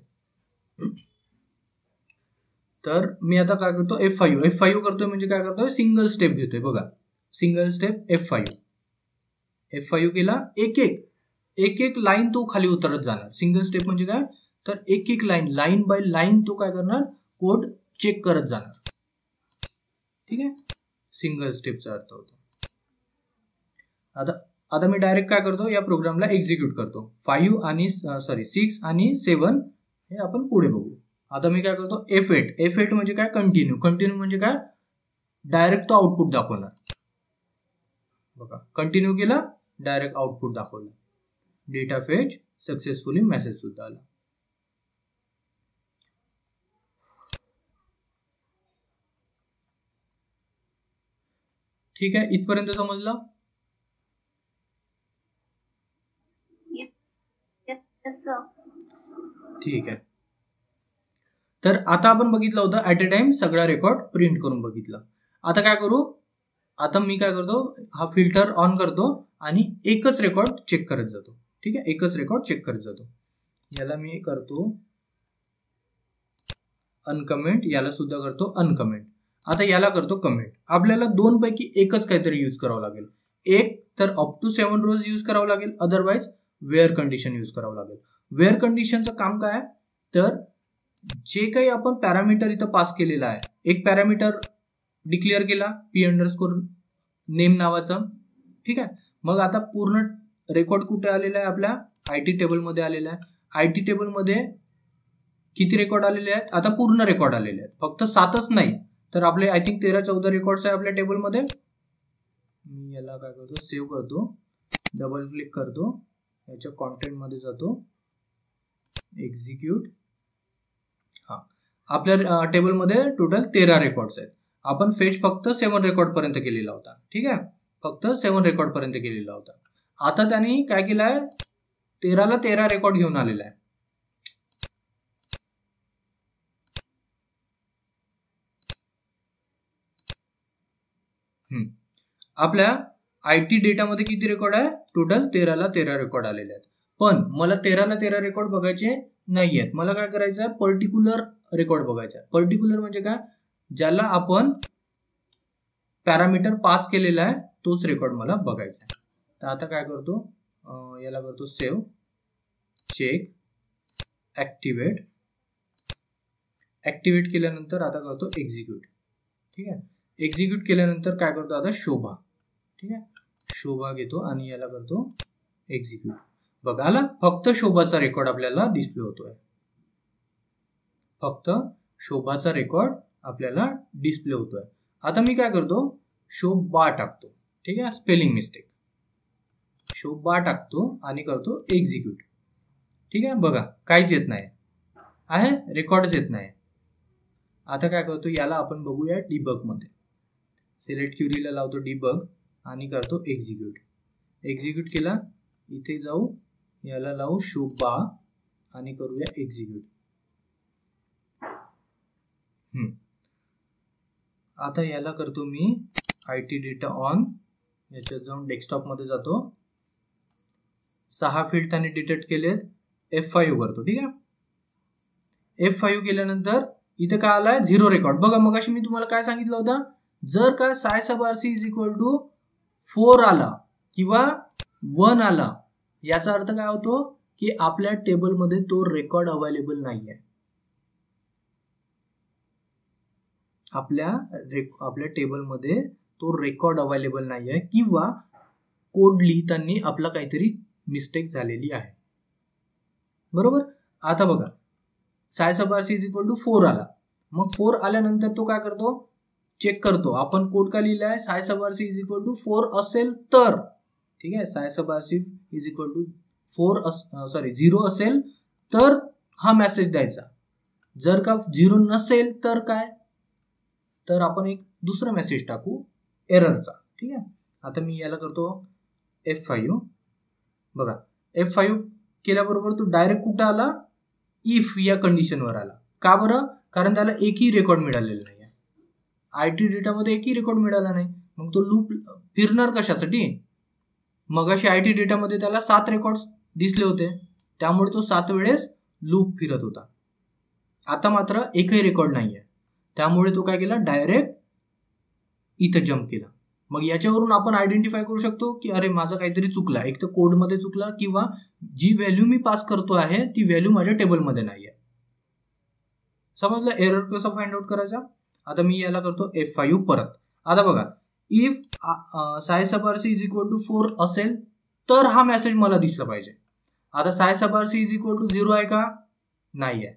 तर मी आता काय करतो, F5 करतोय म्हणजे काय करतोय, सिंगल स्टेप घेतोय. बघा, सिंगल स्टेप F5 केला, एक एक लाईन तो खाली उतरत जाणार. सिंगल स्टेप म्हणजे काय, तर एक एक लाईन बाय लाईन तो काय करणार, कोड चेक करत जाणार. ठीक आहे, सिंगल स्टेपचा अर्थ होतो. आता मी डायरेक्ट काय करतो, या प्रोग्रामला एक्झिक्यूट करतो. 6 आणि 7 हे आपण पुढे बघू. आता मी काय करतो, F8 म्हणजे काय, कंटिन्यू म्हणजे काय, डायरेक्ट तो आउटपुट दाखवणार. बघा, कंटिन्यू केला, डायरेक्ट आउटपुट दाखवलं. डेटा फेच सक्सेसफुली मेसेज सुद्धा आला. ठीक आहे, इथपर्यंत समजलं. ठीक आहे, तर आता आपण बघितलं होतं ऍट अ टाइम सगळा रेकॉर्ड प्रिंट करून बघितलं. आता काय करू, आता मी काय करतो, हा फिल्टर ऑन करतो आणि एकच रेकॉर्ड चेक करत जातो. ठीक आहे, एकच रेकॉर्ड चेक करत जातो. याला मी करतो अनकमेंट, याला सुद्धा करतो अनकमेंट. आता याला करतो कमेंट. आपल्याला दोन पैकी एकच काहीतरी यूज करावं लागेल. एक तर अप टू 7 रोज यूज करावं लागेल, अदरवाइज वेअर कंडिशन यूज करावं लागेल. वेअर कंडिशनचं काम काय, तर जे काही आपण पॅरामीटर इथं पास केलेला आहे, एक पॅरामीटर डिक्लेअर केला p_name नावाचा. ठीक आहे, मग आता पूर्ण रेकॉर्ड कुठे आलेला आहे, आपल्या आयटी टेबल मध्ये आलेला आहे. आयटी टेबल मध्ये किती रेकॉर्ड आलेले आहेत, आता पूर्ण रेकॉर्ड आलेले आहेत. फक्त 7च नाही तर आपले आय थिंक 13-14 रेकॉर्ड्स आहे आपल्या टेबलमध्ये. मी याला काय करतो, सेव्ह करतो, डबल क्लिक करतो, याच्या कॉन्टेंट मध्ये जातो, एक्झिक्यूट. हा, आपल्या टेबलमध्ये टोटल 13 रेकॉर्ड्स आहेत. आपण फेच फक्त 7 रेकॉर्ड पर्यंत केलेला होता. ठीक आहे, फक्त 7 रेकॉर्ड पर्यंत केलेला होता. आता त्यांनी काय केलंय, 13ला 13 रेकॉर्ड घेऊन आलेला आहे. आपल्या आयटी डेटामध्ये किती रेकॉर्ड आहे, टोटल 13ला 13 रेकॉर्ड आलेले आहेत. पण मला 13ला 13 रेकॉर्ड बघायचे नाहीयेत. मला काय करायचं आहे, पर्टिक्युलर रेकॉर्ड बघायचा आहे. पर्टिक्युलर म्हणजे काय, ज्याला आपण पॅरामीटर पास केलेला आहे तोच रेकॉर्ड मला बघायचा आहे. तर आता काय करतो, याला करतो सेव्ह, चेक, ऍक्टिव्हेट केल्यानंतर आता करतो एक्झिक्यूट. ठीक आहे, एक्झिक्यूट केल्यानंतर काय करतो, आता शोभा. ठीक आहे, शोभा घेतो आणि याला करतो एक्झिक्यूट. बघायला फक्त शोभाचा रेकॉर्ड आपल्याला डिस्प्ले होतोय. फक्त शोभाचा रेकॉर्ड आपल्याला डिस्प्ले होतोय. आता मी काय करतो, शोभा टाकतो. ठीक आहे, स्पेलिंग मिस्टेक, शोभा टाकतो आणि करतो एक्झिक्यूट. ठीक आहे, बघा काहीच येत नाही आहे, रेकॉर्डच येत नाही. आता काय करतो, याला आपण बघूया डिबग मध्ये. सिलेक्ट क्युरीला लावतो डिबग आणि करतो एक्झिक्यूट केला. इथे जाऊ, याला लावू शोभा आणि करूया एक्झिक्यूट. आता याला करतो मी आयटी डेटा ऑन, याच्यात जाऊन डेस्कटॉप मध्ये जातो, 6 फील्ड त्यांनी डिटेक्ट केलेत. F5 करतो. ठीक आहे, F5 केल्यानंतर इथे काय आलाय, 0 रेकॉर्ड. बघा मगाशी मी तुम्हाला काय सांगितलं होतं, जर का साय सब आरसी इज इक्वल टू 4 आला किंवा 1 आला, याचा अर्थ काय होतो की आपल्या टेबलमध्ये तो रेकॉर्ड अवेलेबल नाहीये. आपल्या टेबलमध्ये तो रेकॉर्ड अवेलेबल नाहीये किंवा कोड लिहिताना आपला काहीतरी मिस्टेक झालेली आहे. बरोबर. आता बघा, साय सब आरसी इज इक्वल टू 4 आला. मग 4 आल्यानंतर तो काय करतो, चेक करतो आपण कोड का लिहिला आहे. साय सब आरसी इज इक्वल टू 4 असेल तर, ठीक आहे, साय सब आरसी इज इक्वल टू 0 असेल तर हा मेसेज द्यायचा. जर का 0 नसेल तर काय, तर आपण एक दुसरा मेसेज टाकू एररचा. ठीक आहे. आता मी याला करतो F5. बघा, F5 केल्याबरोबर तो डायरेक्ट कुठं आला, इफ या कंडिशनवर आला. का बरं, कारण त्याला एकही रेकॉर्ड मिळालेला नाही आहे. आयटी डेटामध्ये एकही रेकॉर्ड मिळाला नाही. मग तो लूप फिरणार कशासाठी. मगाशी आयटी डेटामध्ये त्याला 7 रेकॉर्ड्स दिसले होते, त्यामुळे तो 7 वेळेस लूप फिरत होता. आता मात्र एकही रेकॉर्ड नाही आहे, त्यामुळे तो काय केला, डायरेक्ट इथं जम्प केला. मग याच्यावरून आपण आयडेंटिफाय करू शकतो की अरे माझं काहीतरी चुकला, एक तर कोडमध्ये चुकला किंवा जी व्हॅल्यू मी पास करतो आहे ती व्हॅल्यू माझ्या टेबलमध्ये नाही आहे. समजलं एरर कसं फाइंड आउट करायचा. आता मी याला करतो F5 परत. आता बघा, if sy sub RC is equal to 4 असेल तर हा मेसेज मला दिसला पाहिजे. आता साय सब आरसी इज इक्वल टू 0 आहे का, नाही आहे.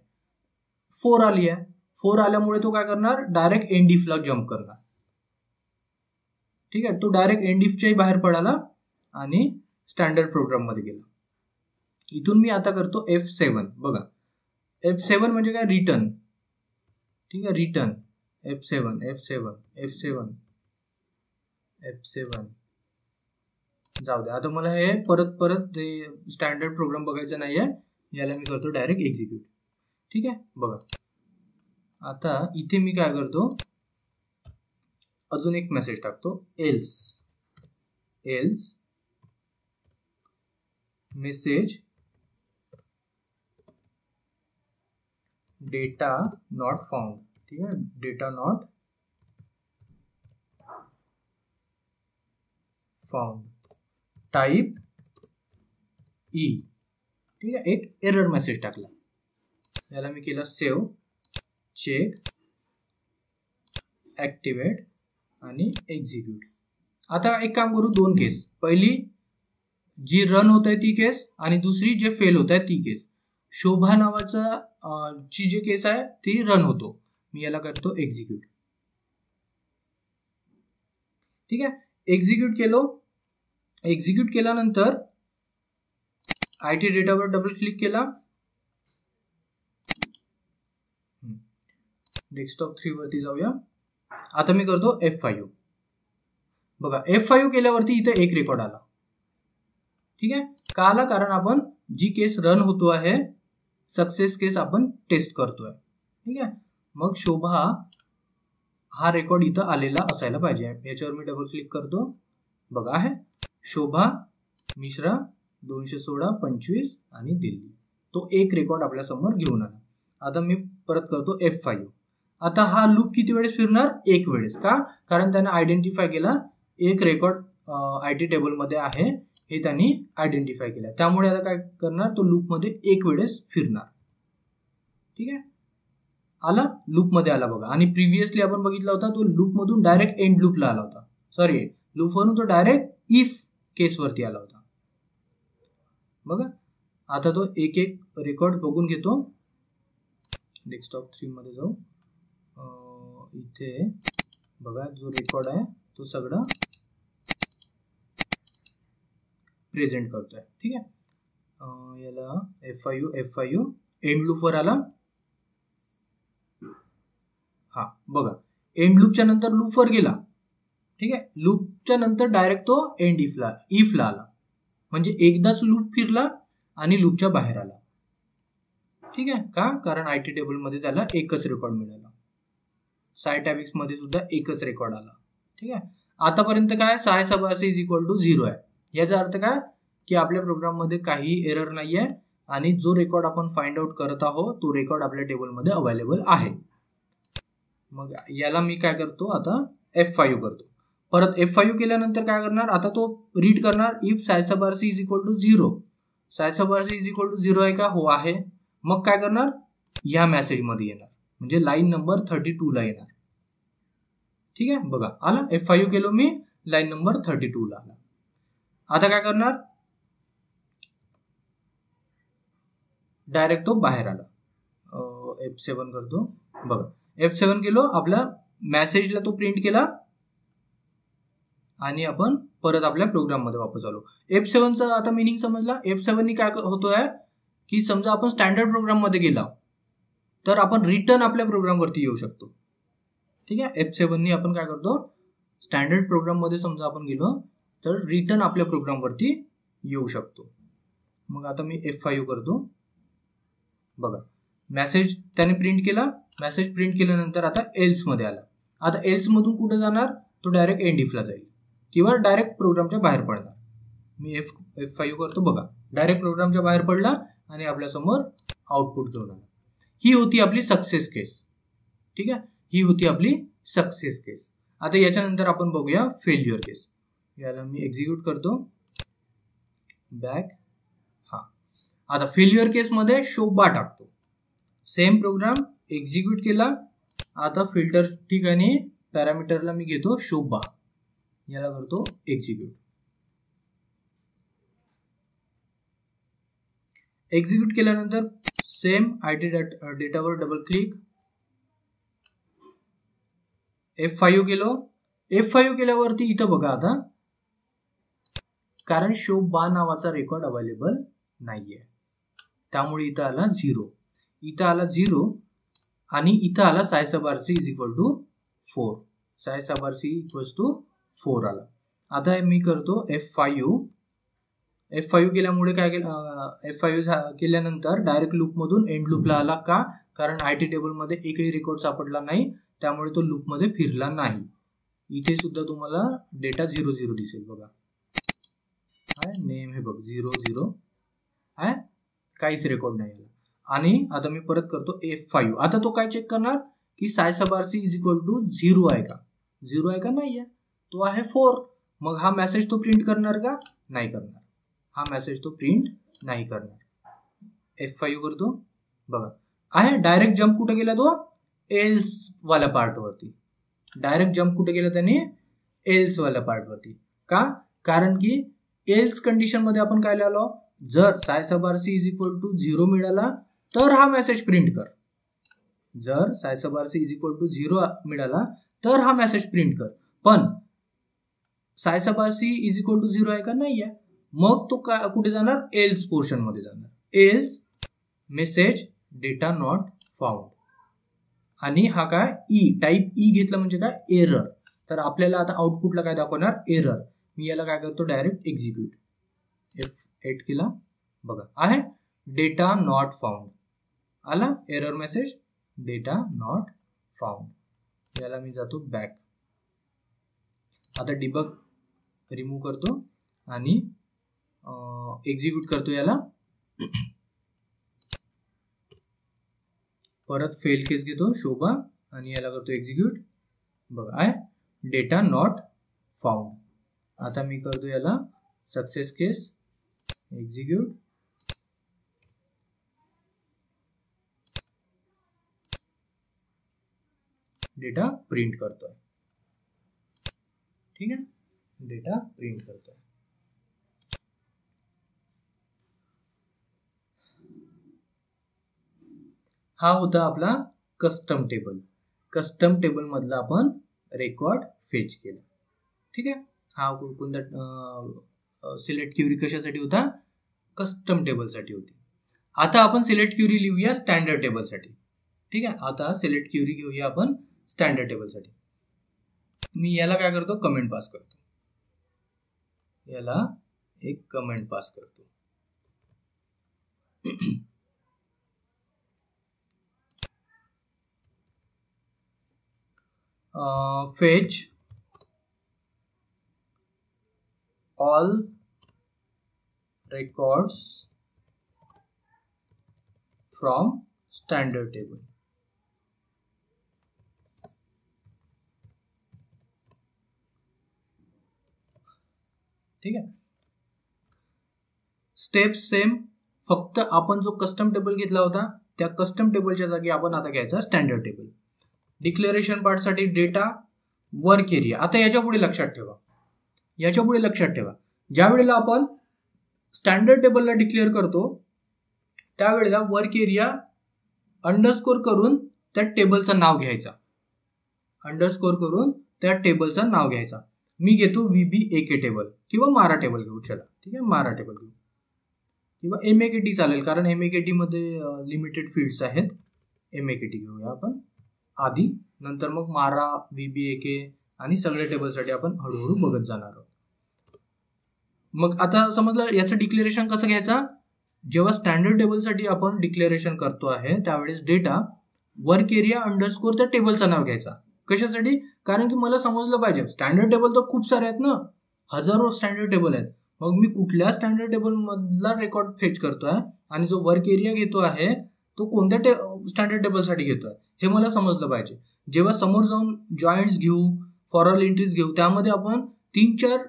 4 आली आहे. 4 आल्यामुळे तो काय करणार, डायरेक्ट एंड इफ ला जम्प करणार. ठीक आहे, तो डायरेक्ट एंड इफच्याही बाहेर पडाला आणि स्टँडर्ड प्रोग्राम मध्ये गेला. इथून मी आता करतो F7. बघा, F7 म्हणजे काय, रिटर्न. ठीक आहे, return F7 F7 F7 F7. जाऊ दे, आता मला हे परत स्टँडर्ड प्रोग्राम बघायचा नाहीये. याला मी करतो डायरेक्ट एक्झिक्यूट. ठीक आहे. बघा, आता इथे मी काय करतो, अजून एक मेसेज टाकतो, else message data not found. ठीक आहे, data not found, type E. ठीक आहे, एक एरर मेसेज टाकला. याला मी केला सेव्ह, चेक, ऍक्टिव्हेट आणि एक्झिक्यूट. आता एक काम करू, 2 केस. पहिली जी रन होत आहे ती केस आणि दुसरी जे फेल होत आहे ती केस. शोभा नावाचा ची जी केस आहे ती रन होतो. मी याला करतो एक्झिक्यूट. ठीक आहे, एक्झिक्यूट केल्यानंतर आयटी डेटावर डबल क्लिक केला, डेस्कटॉप 3 वरती जाऊया. आता मी करतो F5. बघा, F5 केल्यावरती इथे एक रेकॉर्ड आला. ठीक आहे, का आला, कारण आपण जी केस रन होतो आहे, सक्सेस केस आपण टेस्ट करतोय. ठीक आहे, मग शोभा हा रेकॉर्ड इथं आलेला असायला पाहिजे. याच्यावर मी डबल क्लिक करतो. बघा, आहे शोभा मिश्रा 216 25 आणि दिल्ली. तो एक रेकॉर्ड आपल्या समोर घेऊन आला. आता मी परत करतो F5. आता हा लूप किती वेळेस फिरणार, एक वेळेस. का, कारण त्याने आयडेंटिफाय केला एक रेकॉर्ड आयटी टेबल मध्ये आहे हे त्यांनी आयडेंटिफाय केलं. त्यामुळे आता काय करणार, तो लूप मध्ये एक वेळेस फिरणार. ठीक आहे, आला, लूप मध्ये आला. बघा, आणि प्रिव्हियसली आपण बघितला होता तो लूप मधून डायरेक्ट एंड लूपला आला होता. सॉरी, लूप वरून तो डायरेक्ट इफ केस वरती आला होता. बघा, आता तो एक एक रेकॉर्ड बघून घेतो. डेस्कटॉप 3 मध्ये जाऊ. इथे बघा, जो रेकॉर्ड आहे तो सगळा प्रेझेंट करतोय. ठीक आहे, याला F5 एंड लूप वर आला. हा बघा, एंड लूपच्या नंतर लूप वर गेला. ठीक आहे, लूपच्या नंतर डायरेक्ट तो एंड इफला आला. म्हणजे एकदाच लूप फिरला आणि लूपच्या बाहेर आला. ठीक आहे, का, कारण आयटी टेबल मध्ये त्याला एकच रेकॉर्ड मिळाला. सायटॅबिक्स मध्ये सुद्धा एकच रेकॉर्ड आला. ठीक आहे, आतापर्यंत काय, साय सब आरसी इज इक्वल टू 0 आहे. याचा अर्थ काय, की आपल्या प्रोग्राम मध्ये काही एरर नाहीये आणि जो रेकॉर्ड आपण फाइंड आउट करत आहोत तो रेकॉर्ड आपल्या टेबलमध्ये अवेलेबल आहे. मग याला मी काय करतो, आता F5 करतो. परत F5 केल्यानंतर काय करणार, आता तो रीड करणार if sy sub R C is equal to 0. Sy sub R C is equal to 0 आहे का? हो आहे. मग काय करणार, या मेसेजमध्ये येणार, म्हणजे लाईन नंबर 32 ला येणार. ठीक आहे, बघा आला. F5 केलो मी, लाईन नंबर 32 ला आला. आता काय करणार, डायरेक्ट तो बाहेर आला. F7 करतो. बघा F7 केलो, आपल्या मेसेजला तो प्रिंट केला आणि आपण परत आपल्या प्रोग्राम मध्ये वापस आलो. F7चा आता मिनिंग समजला. F7 काय होतोय की समजा आपण स्टँडर्ड प्रोग्राम मध्ये गेला तर आपण रिटर्न आपल्या प्रोग्राम वरती येऊ शकतो. ठीक आहे, F7 आपण काय करतो, स्टँडर्ड प्रोग्राम मध्ये समजा आपण गेलो तर रिटर्न आपल्या प्रोग्राम वरती येऊ शकतो. मग आता मी F5 करतो. बघा मेसेज त्याने प्रिंट केला. मेसेज प्रिंट केल्यानंतर आता एल्स मध्ये आला. आता एल्स मधून कुठे जाणार, तो डायरेक्ट एंड इफला जाईल किंवा डायरेक्ट प्रोग्रामच्या बाहेर पडणार. मी F5 करतो. बघा डायरेक्ट प्रोग्रामच्या बाहेर पडला आणि आपल्या समोर आउटपुट घेऊन आला. ही होती आपली सक्सेस केस. ठीक आहे, ही होती आपली सक्सेस केस. आता याच्यानंतर आपण बघूया फेल्युअर केस. याला मी एक्झिक्यूट करतो, बॅक. हा, आता फेल्युअर केस मध्ये शोभा टाकतो. सेम प्रोग्राम एक्झिक्यूट केला. आता फिल्टर ठिकाणी पॅरामीटरला मी घेतो शोभा, याला करतो एक्झिक्यूट. एक्झिक्यूट केल्यानंतर सेम आयडी डेटावर डबल क्लिक, F5 केलो. F5 केल्यावरती इथं बघा आता, कारण शोभा नावाचा रेकॉर्ड अवेलेबल नाहीये, त्यामुळे इथं आला 0. इथं आला 0 आणि इथं आला sy sub R C is equal to 4. Sy sub R C equal to 4 आला. आता मी करतो F5 केल्यामुळे काय केलं, F5 केल्यानंतर डायरेक्ट लूप मधून एंड लूपला आला. का? कारण आयटी टेबल मध्ये एकही रेकॉर्ड सापडला नाही, त्यामुळे तो लूप मध्ये फिरला नाही. इथे सुद्धा तुम्हाला डेटा 00 दिसेल. बघा नेम हे बघ 00 आहे, काहीच रेकॉर्ड नाही आला. आणि आता मी परत करतो F5. आता तो काय चेक करणार की sy sub R C is equal to 0 आहे का? 0 आहे का? नाही आहे, तो आहे 4. मग हा मेसेज तो प्रिंट करणार का? नाही करणार. हा मेसेज तो प्रिंट नाही करणार. F5 करतो. बघा आहे, डायरेक्ट जम्प कुठे गेला, तो एल्स वाल्या पार्ट वरती. डायरेक्ट जम्प कुठे गेला त्याने, एल्स वाल्या पार्ट वरती. का? कारण की एल्स कंडिशन मध्ये आपण काय लिहिलो, जर sy sub R C is equal to 0 मिळाला तर हा मेसेज प्रिंट कर. जर sy sub R C is equal to 0 मिळाला तर हा मेसेज प्रिंट कर. पण sy sub R C is equal to 0 आहे का? नाही आहे. मग तो कुठे जाणार, एल्स पोर्शन मध्ये जाणार. Else message data not found. आणि हा काय, टाईप ई घेतला म्हणजे काय, एरर. तर आपल्याला आता आउटपुटला काय दाखवणार, एरर. मी याला काय करतो, डायरेक्ट एक्झिक्यूट. F8 केला. बघा आहे डेटा नॉट फाउंड आला, error message data not found. याला मी जातो बॅक. आता डिबग रिमूव्ह करतो आणि एक्झिक्यूट करतो याला. परत फेल केस घेतो शोभा आणि याला करतो एक्झिक्यूट. बघा आहे डेटा नॉट फाउंड. आता मी करतो याला सक्सेस केस, एक्झिक्यूट. डेटा प्रिंट करतोय. ठीक आहे, डेटा प्रिंट करतोय. हा होता आपला कस्टम टेबल. कस्टम टेबल मधला आपण रेकॉर्ड फेच केला. ठीक आहे, हा कोणता सिलेक्ट क्युरी कशासाठी होता, कस्टम टेबल साठी होती. आता आपण सिलेक्ट क्युरी लिहूया स्टँडर्ड टेबल साठी. ठीक आहे, आता सिलेक्ट क्युरी घेऊया आपण स्टँडर्ड टेबल साठी. मी याला काय करतो, कमेंट पास करतो. याला एक कमेंट पास करतो. fetch all records from standard table. ठीक आहे. स्टेप सेम, फक्त आपण जो कस्टम टेबल घेतला होता त्या कस्टम टेबलच्या जागी आपण आता घ्यायचा स्टँडर्ड टेबल. डिक्लेरेशन पार्टसाठी डेटा, वर्क एरिया. आता याच्या पुढे लक्षात ठेवा, ज्या वेळेला आपण स्टँडर्ड टेबलला डिक्लेअर करतो त्यावेळेला वर्क एरिया अंडरस्कोर करून त्या टेबलचं नाव घ्यायचा. मी घेतो VBAK टेबल किंवा मारा टेबल घेऊ. चला ठीक आहे, मारा टेबल घेऊ किंवा MAKT चालेल, कारण MAKT मध्ये लिमिटेड फील्ड्स आहेत. MAKT घेऊया आपण आधी, नंतर मग मारा, VBAK आणि सगळ्या टेबलसाठी आपण हळूहळू बघत जाणार आहोत. मग आता समजलं याचं डिक्लेरेशन कसं घ्यायचा. जेव्हा स्टँडर्ड टेबलसाठी आपण डिक्लेरेशन करतो आहे त्यावेळेस डेटा, वर्क एरिया अंडरस्कोर त्या टेबलचं नाव घ्यायचा. कशासाठी, कारण की मला समजलं पाहिजे स्टँडर्ड टेबल तर खूप सारे आहेत ना, हजारो स्टँडर्ड टेबल आहेत. मग मी कुठल्या स्टँडर्ड टेबल मधला रेकॉर्ड फेच करतोय आणि जो वर्क एरिया घेतो आहे तो कोणत्या स्टँडर्ड टेबलसाठी घेतोय हे मला समजलं पाहिजे. जेव्हा समोर जाऊन जॉईंट्स घेऊ, फॉर ऑल एंट्रीज घेऊ, त्यामध्ये आपण 3-4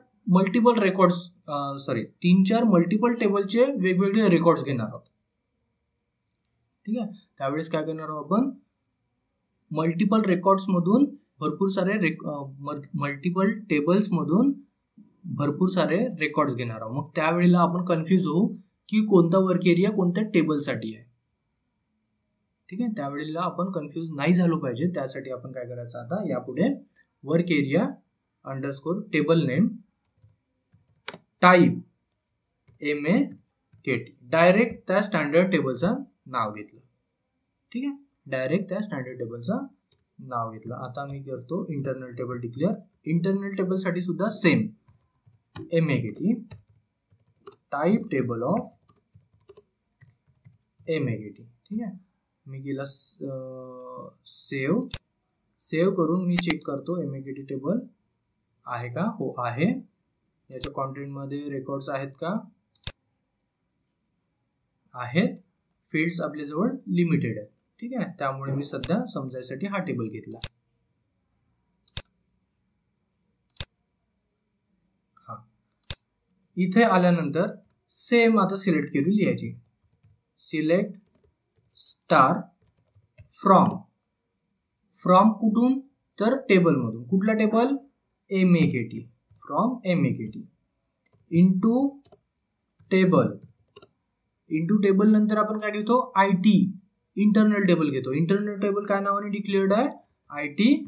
मल्टिपल टेबलचे वेगवेगळे रेकॉर्ड्स घेणार आहोत. ठीक आहे, त्यावेळेस काय करणार आहोत आपण, मल्टिपल रेकॉर्ड्स मधून भरपूर सारे मल्टिपल टेबल्स मधून भरपूर सारे रेकॉर्ड्स घेणार आहोत. मग त्यावेळेला आपण कन्फ्यूज होऊ की कोणता वर्क एरिया कोणत्या टेबलसाठी आहे. ठीक आहे, त्यावेळेला आपण कन्फ्यूज नाही झालो पाहिजे, त्यासाठी आपण काय करायचं आता यापुढे work area underscore table name type MAKT direct त्या स्टँडर्ड टेबलचं नाव घेतलं. ठीक आहे, डायरेक्ट त्या स्टँडर्ड टेबलचं नाव घेतलं. आता मी करतो internal table declare. Internal table साठी सुद्धा same MAKT type table of MAKT. ठीक आहे, मी गेला सेव्ह करून मी चेक करतो MAKT टेबल आहे का. हो आहे. याच्या कॉन्टेंट मध्ये रेकॉर्ड्स आहेत का, आहेत. फील्ड्स आपल्याजवळ लिमिटेड आहेत. ठीक आहे, त्यामुळे मी सध्या समजायसाठी हा टेबल घेतला. हा, इथे आल्यानंतर सेम आता सिलेक्ट क्वेरी लिहायची. सिलेक्ट स्टार फ्रॉम कुठून, तर टेबल मधून. कुठला table, MAKT. From MAKT into table नंतर आपण काय घेतो, IT इंटरनल टेबल घेतो. इंटरनल टेबल काय नावाने डिक्लेअर्ड आहे, IT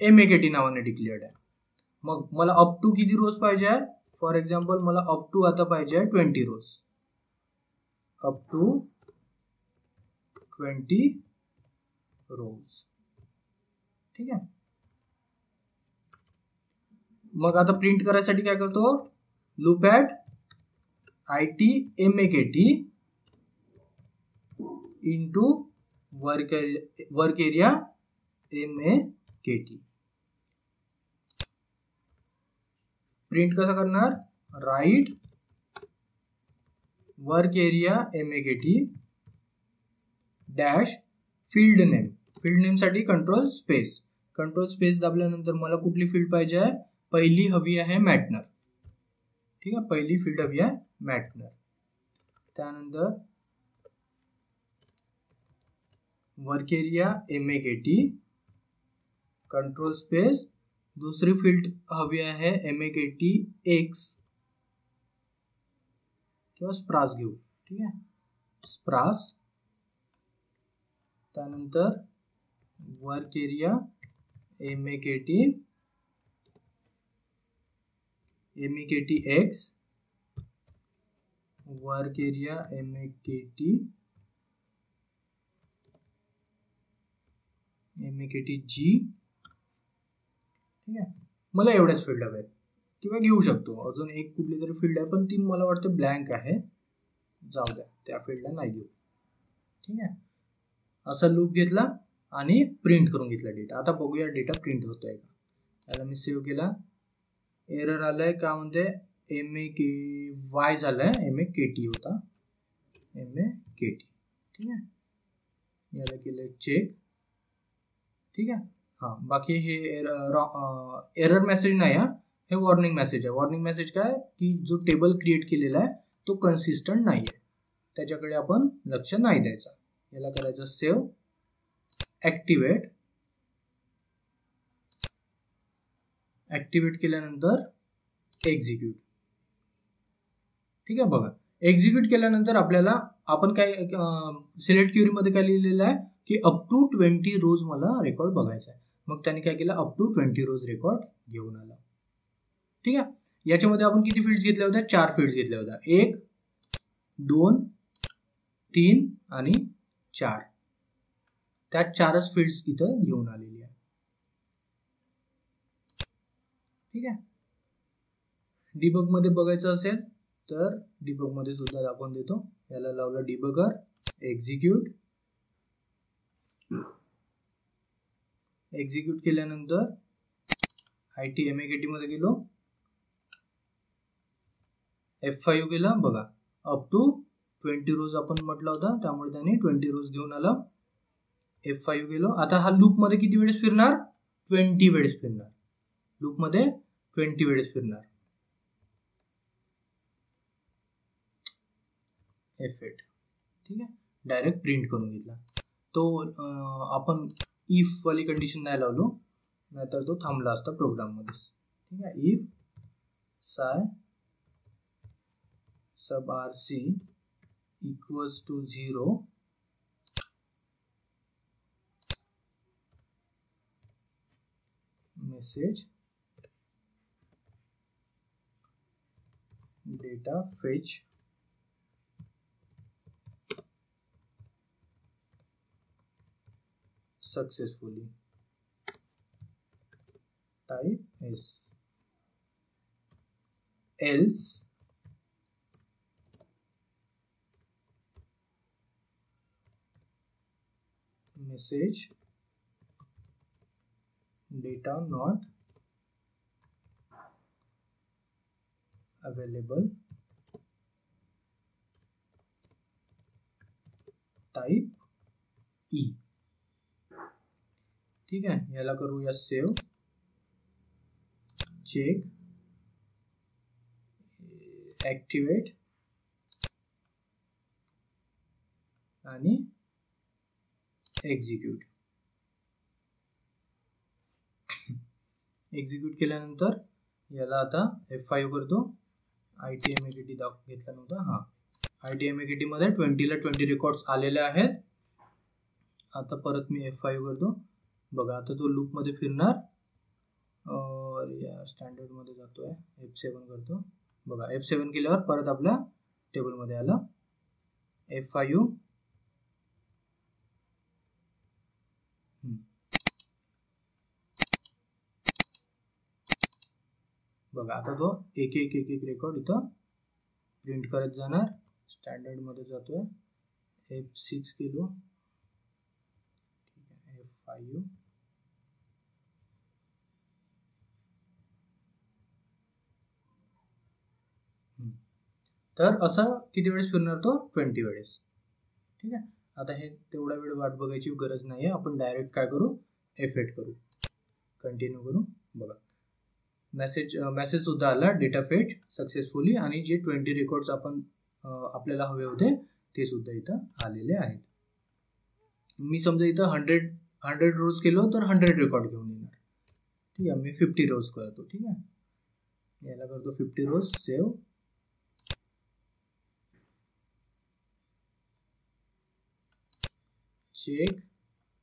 MAKT नावाने डिक्लेअर्ड आहे. मग मला अप टू किती रोज पाहिजे आहे, फॉर एक्झाम्पल मला अप टू आता पाहिजे आहे 20 रोज. अप टू 20 रोज. ठीक आहे, मग आता प्रिंट करायसाठी काय करतो, loop at IT MAKT into work area MAKT. Print कसं करणार, write work area MAKT dash field name साठी कंट्रोल स्पेस दाबल्यानंतर मला कुठली फील्ड पाहिजे आहे, पहिली हवी आहे मॅटनर. ठीक आहे, पहिली फील्ड हवी आहे मॅटनर. त्यानंतर work area MAKT control space, दुसरी फील्ड हवी आहे MAKT X किंवा स्प्रास घेऊ. ठीक आहे, स्प्रास. त्यानंतर work area MAKT X, work area MAKT G. ठीक आहे, मला एवढ्याच फील्ड हव्या आहेत किंवा घेऊ शकतो अजून एक कुठली तरी फील्ड आहे, पण ती मला वाटतं ब्लँक आहे, जाऊ द्या, त्या फील्डला नाही घेऊ. ठीक आहे, असा लूप घेतला आणि प्रिंट करून घेतला डेटा. आता बघूया डेटा प्रिंट होतोय का. त्याला मी सेव्ह केला, एरर आलाय का म्हणते, MAKY झालाय, MAKT होता, MAKT. ठीक आहे, याला केलं चेक. ठीक आहे, हा, बाकी हे एरर मेसेज नाही हा, हे वॉर्निंग मेसेज आहे. वॉर्निंग मेसेज काय की जो टेबल क्रिएट केलेला आहे तो कन्सिस्टंट नाही आहे, त्याच्याकडे आपण लक्ष नाही द्यायचं. याला करायचं सेव्ह, ऍक्टिव्हेट. ऍक्टिव्हेट केल्यानंतर एक्झिक्यूट. ठीक आहे. बघा एक्झिक्यूट केल्यानंतर आपल्याला आपण काय सिलेक्ट क्युरी मध्ये काय लिहिलेलं आहे की अप टू 20 रोज मला रेकॉर्ड बघायचा आहे. मग त्याने काय केलं, अप टू 20 रोज रेकॉर्ड घेऊन आला. ठीक आहे. याच्यामध्ये आपण किती फील्ड्स घेतल्या होत्या, 4 फील्ड्स घेतल्या होत्या, 1, 2, 3 आणि 4. त्या 4च फील्ड्स इथं घेऊन आलेली आहे. ठीक आहे. डिबग मध्ये बघायचं असेल तर डिबग मध्ये सुद्धा दाखवून देतो. याला लावलं डिबगर, एक्झिक्यूट. एक्झिक्यूट केल्यानंतर ITMAKT मध्ये गेलो, F5 गेला. बघा अप टू 20 रोज आपण म्हटलं होतं, त्यामुळे त्याने 20 रोज घेऊन आला. F5 गेलो. आता हा लूप मध्ये किती वेळेस फिरणार, 20 वेळेस फिरणार. लूप मध्ये 20 वेळेस फिरणार. F8. ठीक आहे. डायरेक्ट प्रिंट करून घेतला तो. आपण इफ वाली कंडिशन नाही लावलो, नाहीतर तो थांबला असता प्रोग्राम मध्ये. ठीक आहे. If sy sub RC equals to 0, message data fetch successfully, type S. Else message data not available, type E. ठीक आहे. याला करूया सेव्ह, चेक, ऍक्टिव्हेट आणि एक्झिक्यूट. एक्झिक्यूट केल्यानंतर याला आता F5 करतो. ITMAKT घेतला नव्हता. हा, ITMAKT मध्ये 20 ला 20 रेकॉर्ड्स आलेले आहेत. आता परत मी F5 करतो. बघा आता तो लूप मध्ये फिरणार. या स्टँडर्ड मध्ये जातोय, F7 करतो. बघा F7 केल्यावर परत आपल्या टेबल मध्ये आला. F5. बघा आता तो एक एक रेकॉर्ड इथं प्रिंट करत जाणार. स्टँडर्ड मध्ये जातोय. F6 केलो. ठीक आहे. F5. तर असं किती वेळेस फिरणार तो, 20 वेळेस. ठीक आहे. आता हे तेवढा वेळ वाट बघायची गरज नाहीये. आपण डायरेक्ट काय करू, F8 करू, कंटिन्यू करू. बघा मेसेज सुद्धा आला, डेटा फेच सक्सेसफुली, आणि जे 20 रेकॉर्ड्स आपण आपल्याला हवे होते ते सुद्धा इथं आलेले आहेत. मी समजा इथं 100 रोज केलो तर 100 रेकॉर्ड घेऊन येणार. ठीक आहे. मी 50 रोज करतो. ठीक आहे. याला करतो 50 रोज, सेव्ह, चेक,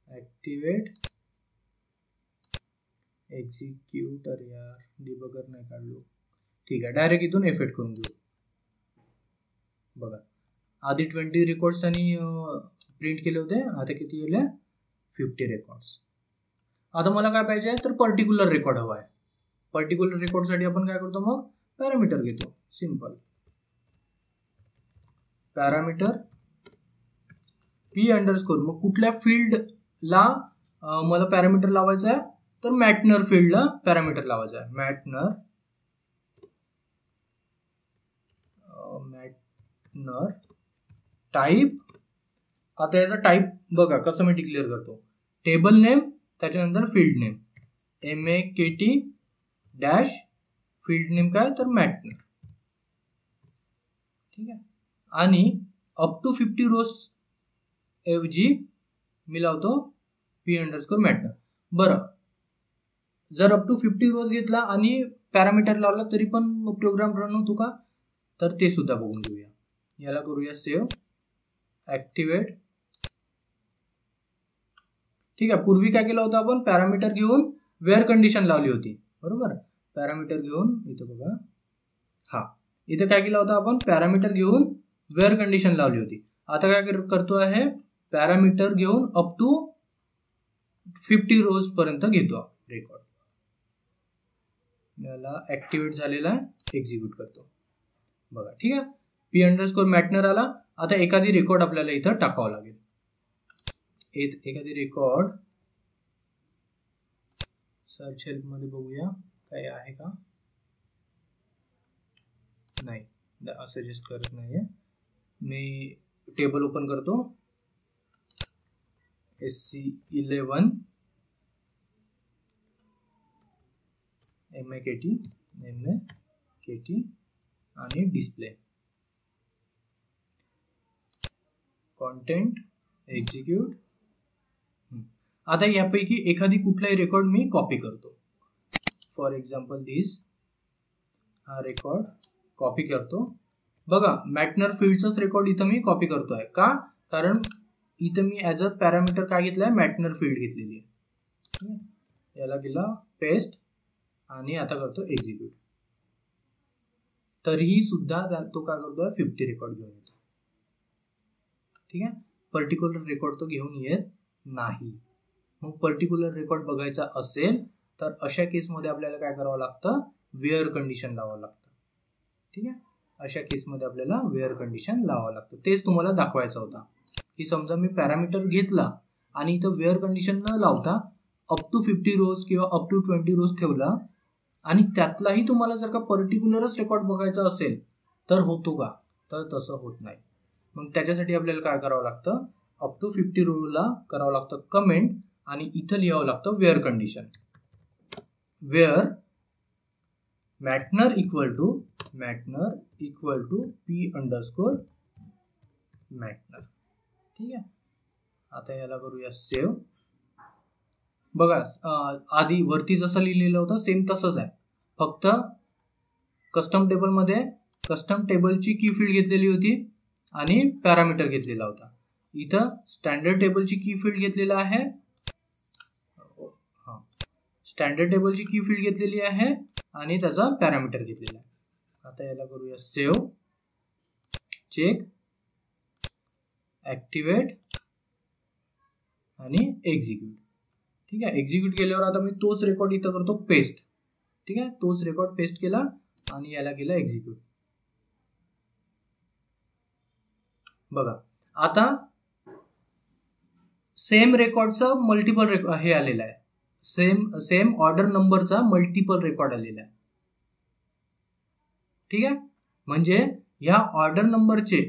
ऍक्टिव्हेट, एक्झिक्यूट. अरे यार डिबगर नाही काढलो. ठीक आहे. डायरेक्ट इथून F8 करून घेऊ. बघा आधी 20 रेकॉर्ड्स त्यांनी प्रिंट केले होते, आता किती गेले, 50 रेकॉर्ड्स. आता मला काय पाहिजे तर पर्टिक्युलर रेकॉर्ड हवा आहे. पर्टिक्युलर रेकॉर्ड साठी आपण काय करतो, मग पॅरामीटर घेतो. Simple parameter P_. मग कुठल्या फील्डला मला पॅरामीटर लावायचं आहे तर मॅटनर फील्डला पॅरामीटर लावायचं आहे. मॅटनर टाईप. आता याचा टाईप बघा कसं मी डिक्लेअर करतो. टेबल नेम, त्याच्यानंतर field name, MAKT field name काय तर मॅटनर. ठीक आहे. आणि अप टू 50 रोज ऐवजी मी लावतो p_मॅटनर. बरं, जर अप टू 50 रोज घेतला आणि पॅरामीटर लावला तरी पण प्रोग्राम रन होतो का, तर ते सुद्धा बघून घेऊया. याला करूया सेव्ह, ऍक्टिव्हेट. ठीक आहे. पूर्वी काय केलं होतं आपण, पॅरामीटर घेऊन वेअर कंडिशन लावली होती, बरोबर. पॅरामीटर घेऊन इथं बघा, हा इथं काय केलं होतं आपण, पॅरामीटर घेऊन वेअर कंडिशन लावली होती. आता काय करतो आहे, पॅरामीटर घेऊन अप टू 50 रोज पर्यंत घेतो रेकॉर्ड. याला ऍक्टिव्हेट झालेला आहे, एक्झिक्यूट करतो बघा. ठीक आहे. p_मॅटनर आला. आता एखादी रेकॉर्ड आपल्याला इथं टाकावं लागेल. एखादी रेकॉर्ड सर्च हेल्प मध्ये बघूया काय आहे का. नाही, सजेस्ट करत नाहीये. मी टेबल ओपन करतो, SC11 MAKT आणि डिस्प्ले कॉन्टेंट एक्झिक्यूट. आता यापैकी एखादी कुठलाही रेकॉर्ड मी कॉपी करतो. फॉर एक्झाम्पल दिस, हा रेकॉर्ड कॉपी करतो. बघा, मॅटनर फील्डचाच रेकॉर्ड इथं मी कॉपी करतोय. का, कारण इथं मी ऍज अ पॅरामीटर काय घेतलाय, मॅटनर फील्ड घेतलेली आहे. याला गेला पेस्ट आणि आता करतो एक्झिक्यूट. तरीही सुद्धा तो काय करतोय, 50 रेकॉर्ड घेऊन येतो. ठीक आहे. पर्टिक्युलर रेकॉर्ड तो घेऊन येत नाही. मग पर्टिक्युलर रेकॉर्ड बघायचा असेल तर अशा केसमध्ये आपल्याला काय करावं लागतं, वेअर कंडिशन लावावं लागतं. ठीक आहे. अशा केसमध्ये आपल्याला वेअर कंडिशन लावावं लागतं. तेच तुम्हाला दाखवायचं होता की समजा मी पॅरामीटर घेतला आणि इथं वेअर कंडिशन न लावता अप टू 50 रोज किंवा अप टू 20 रोज ठेवला आणि त्यातलाही तुम्हाला जर का पर्टिक्युलरच रेकॉर्ड बघायचा असेल तर होतो का, तर तसं होत नाही. मग त्याच्यासाठी आपल्याला काय करावं लागतं, अप टू 50 रोला करावं लागतं कमेंट आणि इथं लिहावं लागतं वेअर कंडिशन. वेअर मॅटनर इक्वल टू p_मॅटनर. ठीक आहे. आता याला करूया सेव्ह. बघा, आधी वरती जसं लिहिलेलं होतं सेम तसंच आहे, फक्त कस्टम टेबलमध्ये कस्टम टेबलची की फील्ड घेतलेली होती आणि पॅरामीटर घेतलेला होता. इथं स्टँडर्ड टेबलची की फील्ड घेतलेला आहे, स्टँडर्ड टेबलची की फील्ड घेतलेली आहे आणि त्याचा पॅरामीटर घेतलेला आहे. आता याला करूया सेव्ह, चेक, ऍक्टिव्हेट आणि एक्झिक्यूट. ठीक आहे. एक्झिक्यूट केल्यावर आता मी तोच रेकॉर्ड इथं करतो पेस्ट. ठीक आहे. तोच रेकॉर्ड पेस्ट केला आणि याला केला एक्झिक्यूट. बघा, आता सेम रेकॉर्डचा मल्टिपल हे आलेला आहे, सेम ऑर्डर नंबरचा मल्टिपल रेकॉर्ड आलेला आहे. ठीक आहे. म्हणजे ह्या ऑर्डर नंबरचे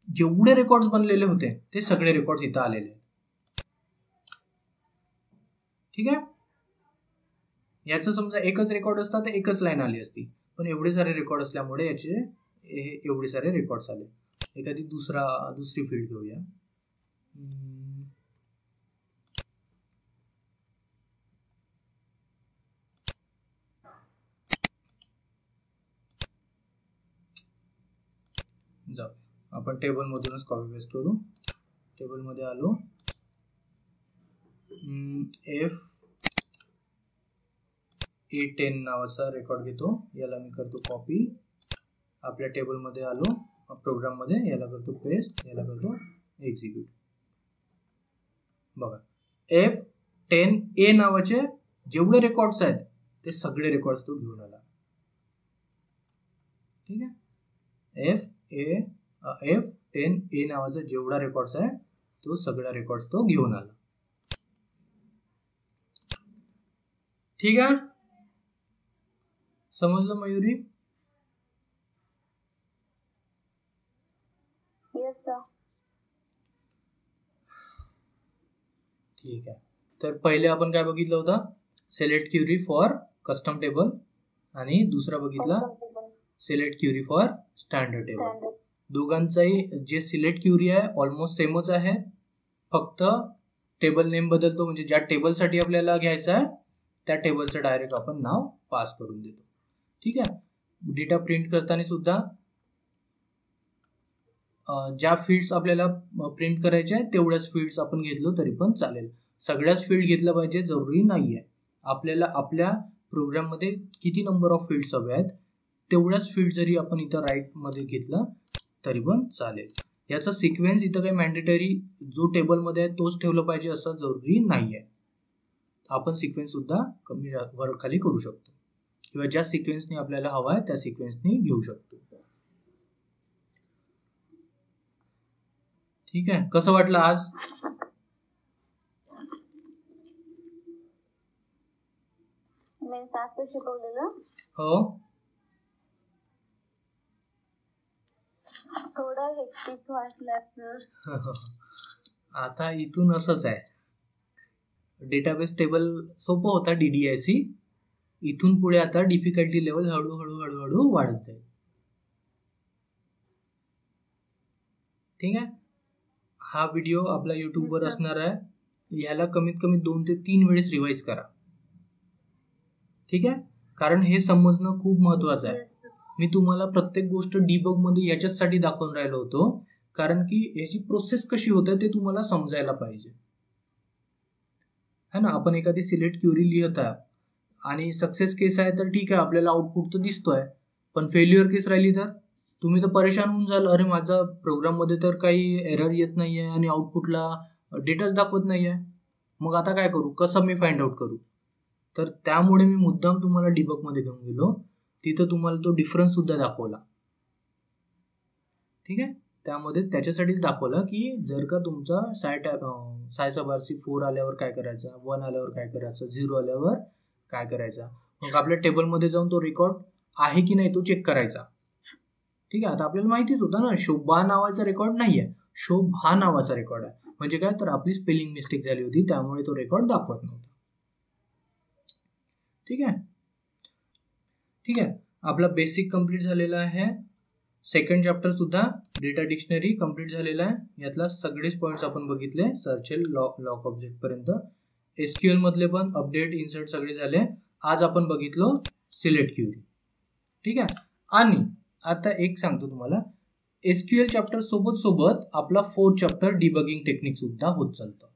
जेवढे रेकॉर्ड बनलेले होते ते सगळे रेकॉर्ड इथं आलेले आहेत. ठीक आहे. याचं समजा एकच रेकॉर्ड असता तर एकच लाईन आली असती, पण एवढे सारे रेकॉर्ड असल्यामुळे याचे एवढे सारे रेकॉर्ड्स आले. एखादी दुसरी फील्ड घेऊया. जाऊ, आपण टेबल मधूनच कॉपी पेस्ट करू. टेबल मध्ये आलो, F10 नावाचा रेकॉर्ड घेतो. याला मी करतो कॉपी. आपल्या टेबल मध्ये आलो, प्रोग्राम मध्ये, याला करतो पेस्ट, याला करतो एक्झिक्यूट. बघा, F10A नावाचे जेवढे रेकॉर्ड्स आहेत ते सगळे रेकॉर्ड्स तो घेऊन आला. ठीक आहे. F10A नावाचा जेवढा रेकॉर्ड्स आहे तो सगळा रेकॉर्ड्स तो घेऊन आला. ठीक आहे. समजलं मयुरी? Yes sir. ठीक आहे. तर पहिले आपण काय बघितलं होतं, select query for custom table. आणि दुसरा बघितला select query for standard table. दोघांचाही जे सिलेक्ट क्युरी आहे ऑलमोस्ट सेमच आहे, फक्त टेबल नेम बदलतो. म्हणजे ज्या टेबलसाठी आपल्याला घ्यायचं आहे त्या टेबलचं डायरेक्ट आपण नाव पास करून देतो. ठीक आहे. डेटा प्रिंट करताना सुद्धा ज्या फील्ड्स आपल्याला प्रिंट करायच्या आहेत तेवढ्याच फील्ड्स आपण घेतलो तरी पण चालेल. सगळ्याच फील्ड घेतल्या पाहिजे जरुरी नाही आहे. आपल्याला आपल्या प्रोग्राममध्ये किती नंबर ऑफ फील्ड्स हवे आहेत तेवढ्याच फील्ड जरी आपण इथं राईटमध्ये घेतलं तरी पण चालेल. याचा सिक्वेन्स इथं काही मॅन्डेटरी जो टेबलमध्ये आहे तोच ठेवलं पाहिजे असं जरुरी नाही आहे. आपण सिक्वेन्स सुद्धा कमी वर खाली करू शकतो किंवा ज्या सिक्वेन्सने आपल्याला हवा आहे त्या सिक्वेन्सने घेऊ शकतो. ठीक आहे. कसं वाटलं आज? शिकवलेलं हो, थोडं हेक्टिक वाटलं. आता इथून असंच आहे. डेटाबेस टेबल सोपं होता DDIC. इथून पुढे आता डिफिकल्टी लेवल हळूहळू हळूहळू वाढत जाईल. ठीक आहे. हा व्हिडिओ आपला युट्यूबवर असणार आहे. याला कमीत कमी 2 ते 3 वेळेस रिवाइज करा. ठीक आहे. कारण हे समजणं खूप महत्वाचं आहे. मी तुम्हाला प्रत्येक गोष्ट डिबग मध्ये याच्यासाठी दाखवून राहिलो होतो कारण की याची प्रोसेस कशी होते ते तुम्हाला समजायला पाहिजे है ना. आपण एखादी सिलेक्ट क्युरी लिहित आहे आणि सक्सेस केस आहे तर ठीक आहे, आपल्याला आउटपुट तर दिसतोय. पण फेल्युअर केस राहिली तर तुम्ही तर परेशान होऊन जाल. अरे माझा प्रोग्राम मध्ये तर काही एरर येत नाहीये आणि आउटपुटला डेटाच दाखवत नाहीये, मग आता काय करू, कसं मी फाइंड आउट करू. तर त्यामुळे मी मुद्दाम तुम्हाला डिबग मध्ये घेऊन गेलो. तिथं तुम्हाला तो डिफरन्स सुद्धा दाखवला. ठीक आहे. त्यामध्ये त्याच्यासाठीच दाखवलं की जर का तुमचा सायसाबारसी 4 आल्यावर काय करायचा, 1 आल्यावर काय करायचं, 0 आल्यावर काय करायचा. मग आपल्या टेबलमध्ये जाऊन तो रेकॉर्ड आहे की नाही तो चेक करायचा. ठीक आहे. आता आपल्याला माहितीच होतं ना शोभा नावाचा रेकॉर्ड नाहीये, शोभ हा नावाचा रेकॉर्ड आहे. म्हणजे काय तर आपली स्पेलिंग मिस्टेक झाली होती त्यामुळे तो रेकॉर्ड दाखवत नव्हता. ठीक आहे. ठीक आहे. आपला बेसिक कंप्लीट झालेला आहे. सेकंड चॅप्टर सुद्धा डेटा डिक्शनरी कंप्लीट झालेला आहे. यातला सगळेच पॉइंट्स आपण बघितले, सर्चेल लॉक ऑब्जेक्ट पर्यंत. SQL मधले पण अपडेट इन्सर्ट सगळे झाले. आज आपण बघितलो सिलेक्ट क्युरी. ठीक आहे. आणि आता एक सांगतो तुम्हाला, SQL चॅप्टर सोबत सोबत आपला 4th चॅप्टर डिबगिंग टेक्निक सुद्धा होत चालतं.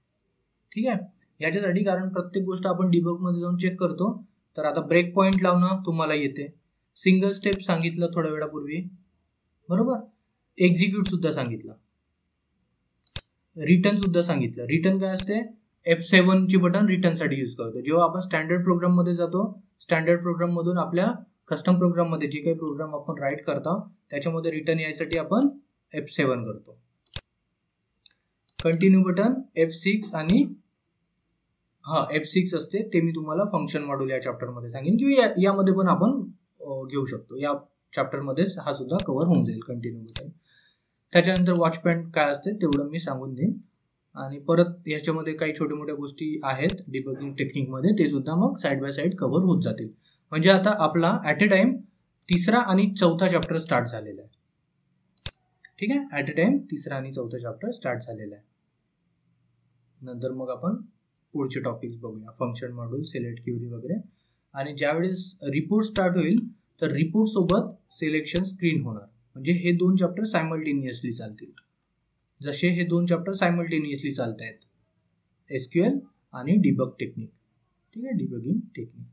ठीक आहे. याच्यासाठी कारण प्रत्येक गोष्ट आपण डिबग मध्ये जाऊन चेक करतो. तर आता ब्रेक पॉइंट लावणं तुम्हाला येते, सिंगल स्टेप सांगितलं थोड्या वेळापूर्वी, बरोबर. एक्झिक्यूट सुद्धा सांगितलं, रिटर्न सुद्धा सांगितलं. रिटर्न काय असते, F7 ची बटन रिटर्न साठी यूज करतो. जेव्हा आपण स्टँडर्ड प्रोग्राम मध्ये जातो, स्टँडर्ड प्रोग्राम मधून आपल्या कस्टम प्रोग्राम मध्ये जे काही प्रोग्राम आपण राईट करतो त्याच्यामध्ये रिटर्न यायसाठी आपण F7 करतो. कंटिन्यू बटन F6 आणि F6 असते, ते मी तुम्हाला फंक्शन मॉड्यूल या चॅप्टर मध्ये सांगेन किंवा यामध्ये पण आपण घेऊ शकतो. या चॅप्टर मध्येच हा सुद्धा कव्हर होऊन जाईल कंटिन्यू बटन. त्याच्यानंतर वॉच पॉइंट काय असते तेवढं मी सांगून देईन. आणि परत ह्याच्यामध्ये काही छोट्या मोठ्या गोष्टी आहेत डिबगिंग टेक्निक मध्ये, ते सुद्धा मग साइड बाय साइड कव्हर होत जातील. म्हणजे आता आपला ॲट अ टाइम 3रा आणि 4था चॅप्टर स्टार्ट झालेला आहे. ठीक आहे. ॲट अ टाइम 3रा आणि 4था चॅप्टर स्टार्ट झालेला आहे. नंतर मग आपण पुढचे टॉपिक्स बघूया, फंक्शन मॉड्यूल, सिलेक्ट क्युरी वगैरे. आणि ज्यावेळेस रिपोर्ट स्टार्ट होईल तर रिपोर्ट सोबत सिलेक्शन स्क्रीन होणार. म्हणजे हे 2 चॅप्टर सायमल्टेनियसली चालतील, जसे हे 2 चॅप्टर सायमल्टेनियसली चालत आहेत, SQL आणि डिबग टेक्निक. ठीक आहे. Debugging technique.